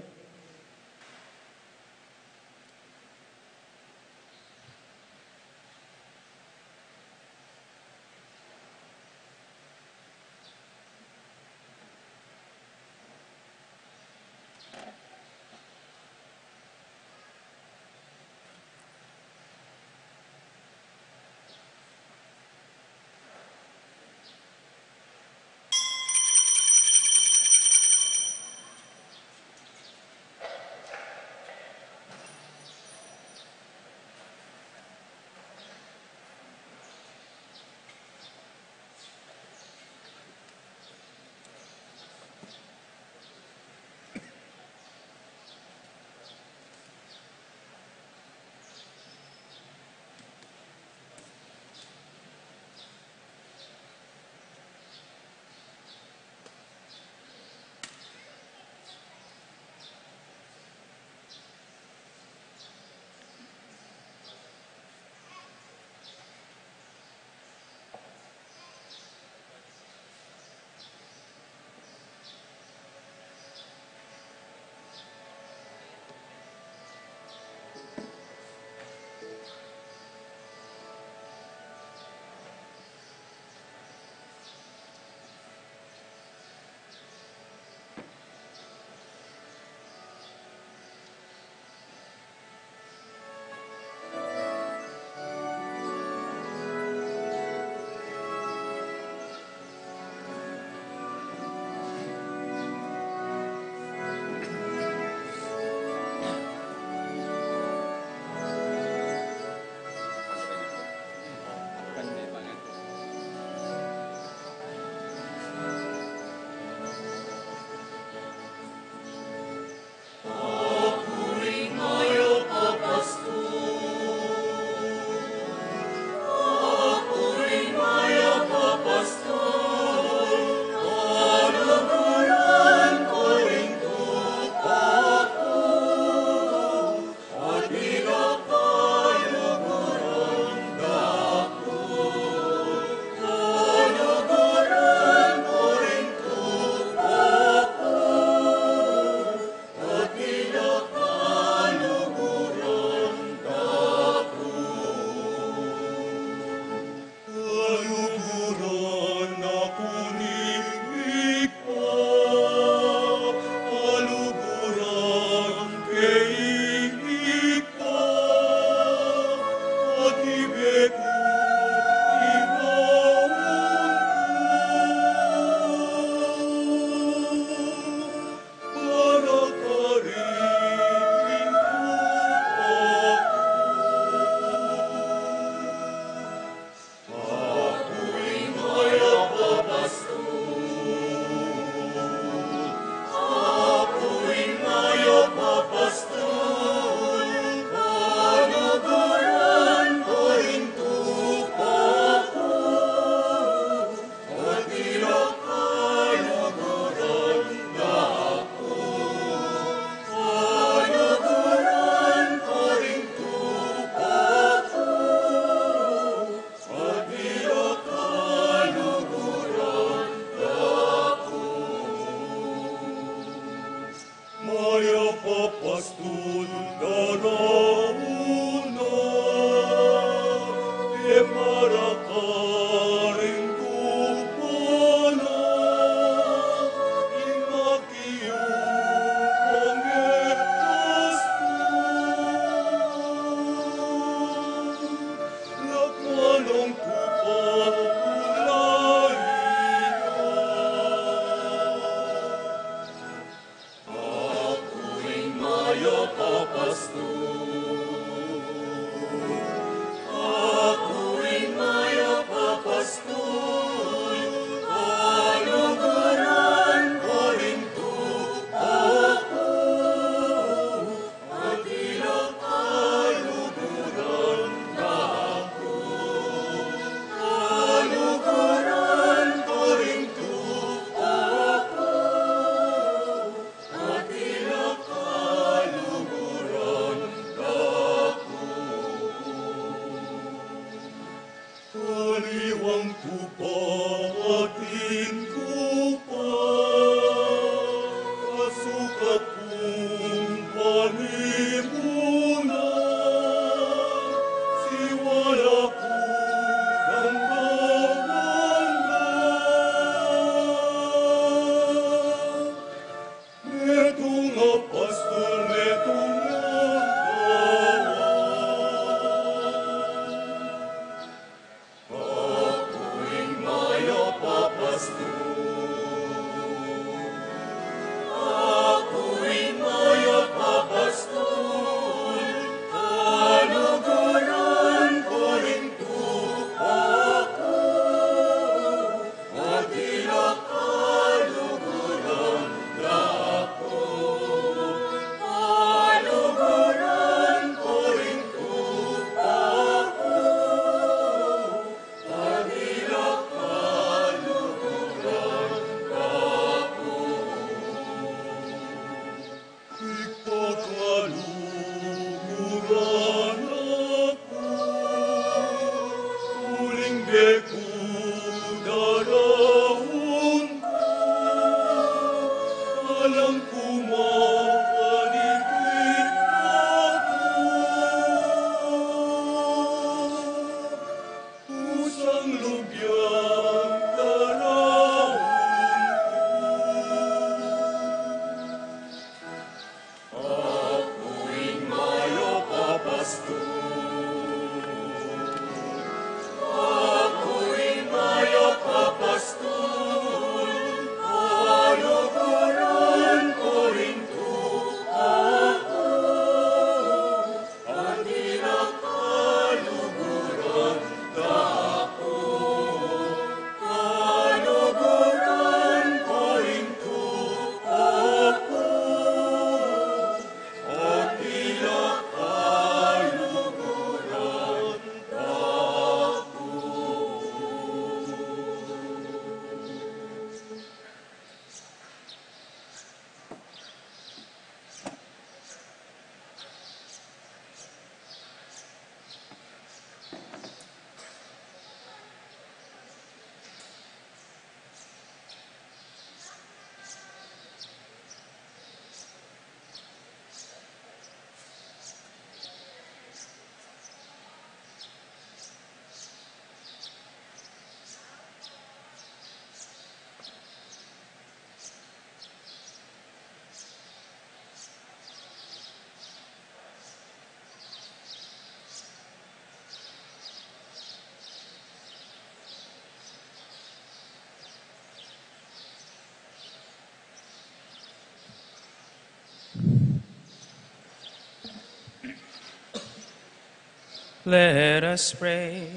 Let us pray.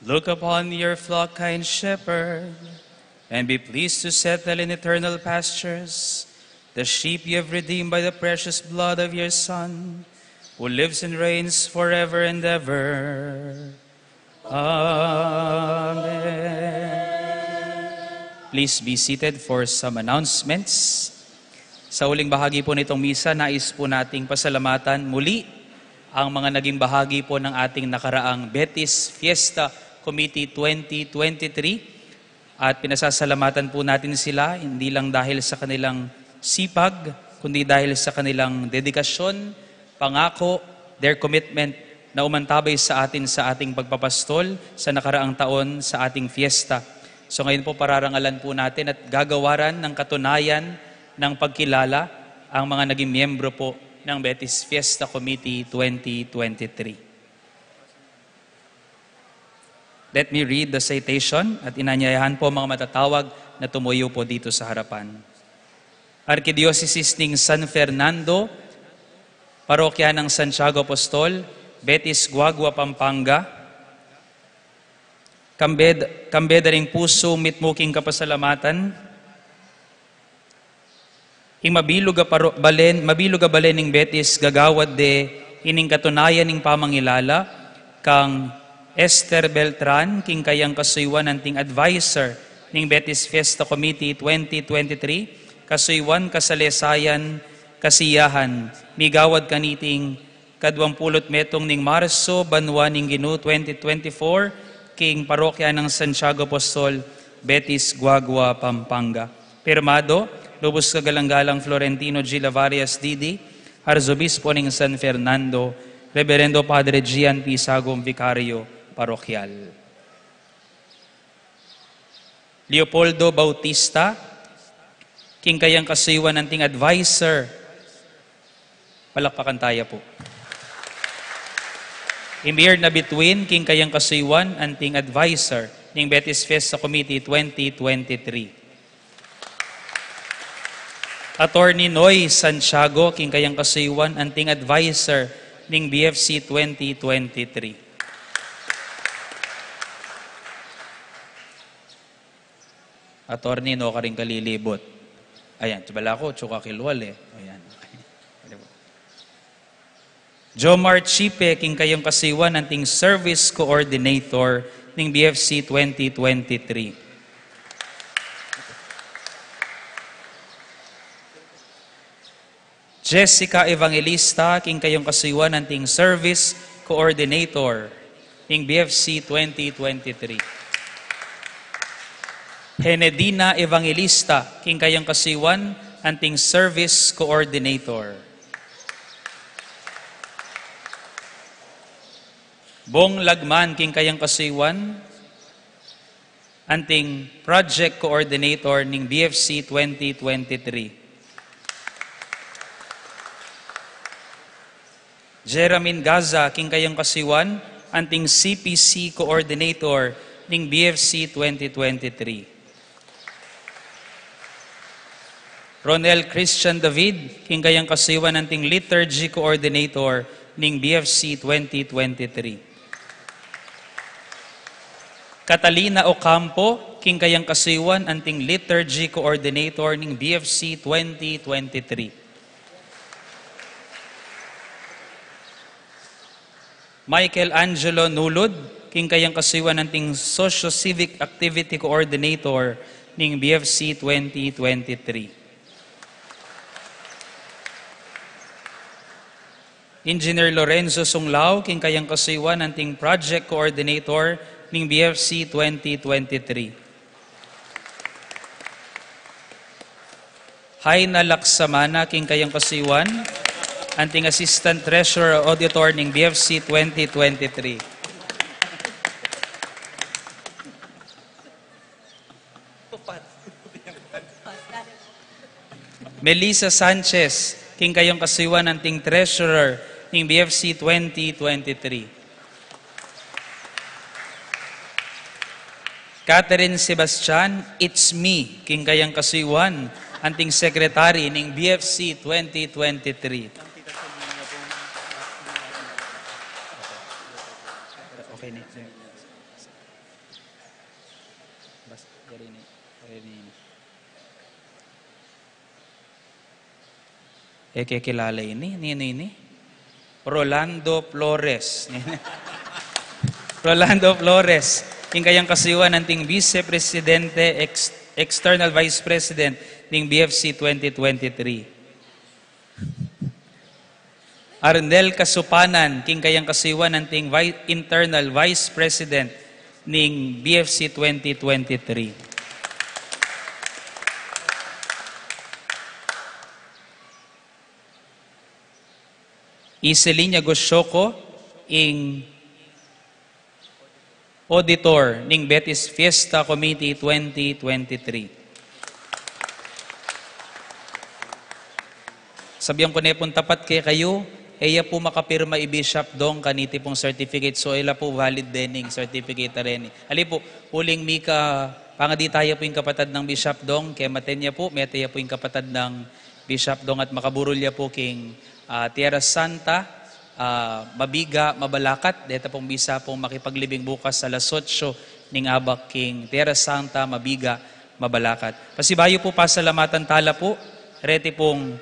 Look upon your flock, kind shepherd, and be pleased to settle in eternal pastures the sheep you have redeemed by the precious blood of your Son, who lives and reigns forever and ever. Amen. Please be seated for some announcements. Sa uling bahagi po nitong misa, nais po nating pasalamatan muli ang mga naging bahagi po ng ating nakaraang Betis Fiesta Committee 2023. At pinasasalamatan po natin sila, hindi lang dahil sa kanilang sipag, kundi dahil sa kanilang dedikasyon, pangako, their commitment na umantabay sa atin sa ating pagpapastol sa nakaraang taon sa ating fiesta. So ngayon po pararangalan po natin at gagawaran ng katunayan ng pagkilala ang mga naging miyembro po ng Betis Fiesta Committee 2023. Let me read the citation at inanyayahan po mga matatawag na tumuyo po dito sa harapan. Arkidiocese ng San Fernando, Parokya ng Santiago Apostol, Betis Guagua, Pampanga. Kambeda ring puso, mitmuking kapasalamatan. Ing mabiluga balen ning Betis gagawad de ining katunayan ning pamangilala kang Esther Beltran king kayang kasuywan anting advisor ning Betis Fiesta Committee 2023 kasuywan kasalesayan kasiyahan migawad kaniting kadwampulot metong ning Marso banwa ning Ginu 2024 king parokya ng Santiago Apostol Betis Guagua, Pampanga. Pirmado Lubos Kagalang-galang Florentino G. Lavarias Didi, Arzobispo ng San Fernando, Reverendo Padre Gian P. Sagom, Vicario Parokyal. Leopoldo Bautista, king kayang kasuywan anting advisor. Palakpakan tayo po. Imir na between, king kayang kasuywan anting advisor ng Betis Fiesta Committee 2023. Attorney Noy Santiago, king kayang kasuywan, anting advisor ng BFC 2023. Attorney No karing kalilibot. Ayan, tibala ko, tsuka kilwal eh. Ayan. Jomar Chipe, king kayang kasuywan, anting service coordinator ng BFC 2023. Jessica Evangelista, king kayong kasuywan anting Service Coordinator ng BFC 2023. Henedina Evangelista, king kayang kasiwan, anting service coordinator. Bong Lagman, king kayang kasiwan, anting project coordinator ning BFC 2023. Jeramin Gaza, king kayang kasiwan, anting CPC coordinator ning BFC 2023. Ronel Christian David, king kayang kasiwan, anting liturgy coordinator ning BFC 2023. Catalina Ocampo, king kayang kasiwan, anting liturgy coordinator ning BFC 2023. Michael Angelo Nulod, king kayang kasiwan, anting socio-civic activity coordinator ning BFC 2023. Engineer Lorenzo Sunglao, king kayang kasiwan, anting project coordinator ning BFC 2023. Haina Laksamana, king kayang kasiwan, anting assistant treasurer auditor ning BFC 2023. Melissa Sanchez, king kayang kasiwan, anting treasurer ning BFC 2023. Catherine Sebastian, it's me, king kayang kasiwan, anting secretary ning BFC 2023. Okay ni. Bas dari ni. Kilala ini, ini. Rolando Flores. Rolando Flores, king kayang kasiwan, anting Vice Presidente, External Vice President ng BFC 2023. Arnel Kasupanan, king kayang kasiwan, anting Internal Vice President ng BFC 2023. Iselina Gosyoko, ing auditor ning Betis Fiesta Committee 2023. Sabihan ko na pong tapat kay kayo, iya po makapirma i-Bishop Dong kaniti pong certificate. So, ila po valid dening certificate na rin. Ali po, uling mika, pangadi tayo po yung kapatad ng Bishop Dong, kaya matenya po, metaya po yung kapatad ng Bishop Dong at makaburulya po king Tierra Santa, Mabiga, Mabalacat. Dito pong bisa pong makipaglibing bukas sa alas 8 ning abak king Tierra Santa, Mabiga, Mabalacat. Pasibayo po pasalamatan tala po, rete pong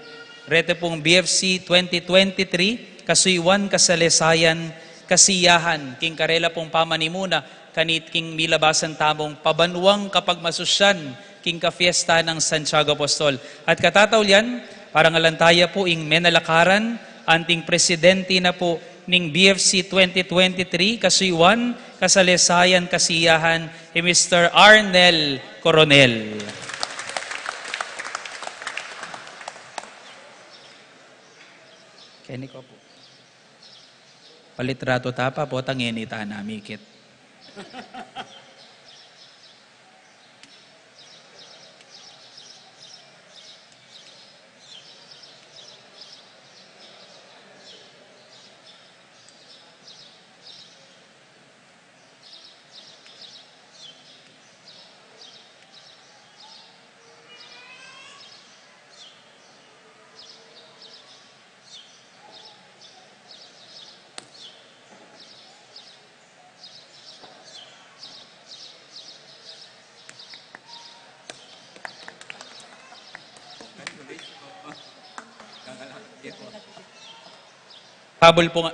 BFC 2023, kasuiwan, kasalesayan, kasiyahan, king karela pong pamanimuna, kanit king milabasan tamong pabanwang kapag masusyan, king kafiesta ng Santiago Apostol. At katatawlian, parang alantaya po ing menalakaran, anting presidente na po ning BFC 2023, kasuiwan, kasalesayan, kasiyahan, Mr. Arnel Coronel. Kaya ko po. Palitrato tapa po, tangin ita namikit.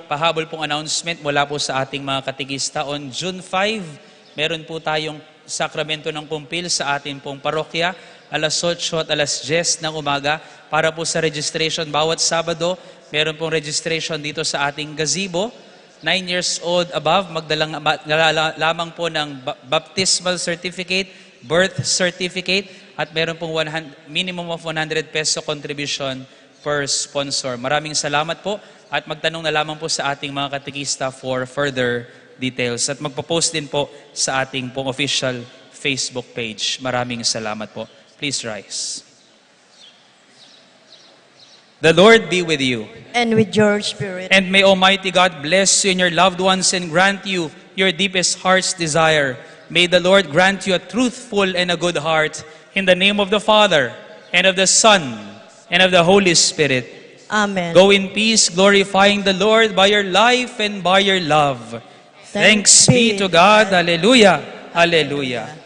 Pahabol pong announcement mula po sa ating mga katikista. On June 5, meron po tayong sakramento ng kumpil sa ating pong parokya, alas 8 at alas 10 ng umaga. Para po sa registration, bawat Sabado, meron pong registration dito sa ating gazebo. 9 years old above, magdala lamang po ng baptismal certificate, birth certificate at meron pong minimum of 100 peso contribution per sponsor. Maraming salamat po at magtanong na lamang po sa ating mga katekista for further details at magpo-post din po sa ating pong official Facebook page. Maraming salamat po. Please rise. The Lord be with you. And with your spirit. And may Almighty God bless you and your loved ones and grant you your deepest heart's desire. May the Lord grant you a truthful and a good heart. In the name of the Father, and of the Son, and of the Holy Spirit. Amen. Go in peace, glorifying the Lord by your life and by your love. Thanks be to God. Hallelujah. Hallelujah.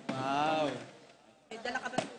Wow. May dala ka ba?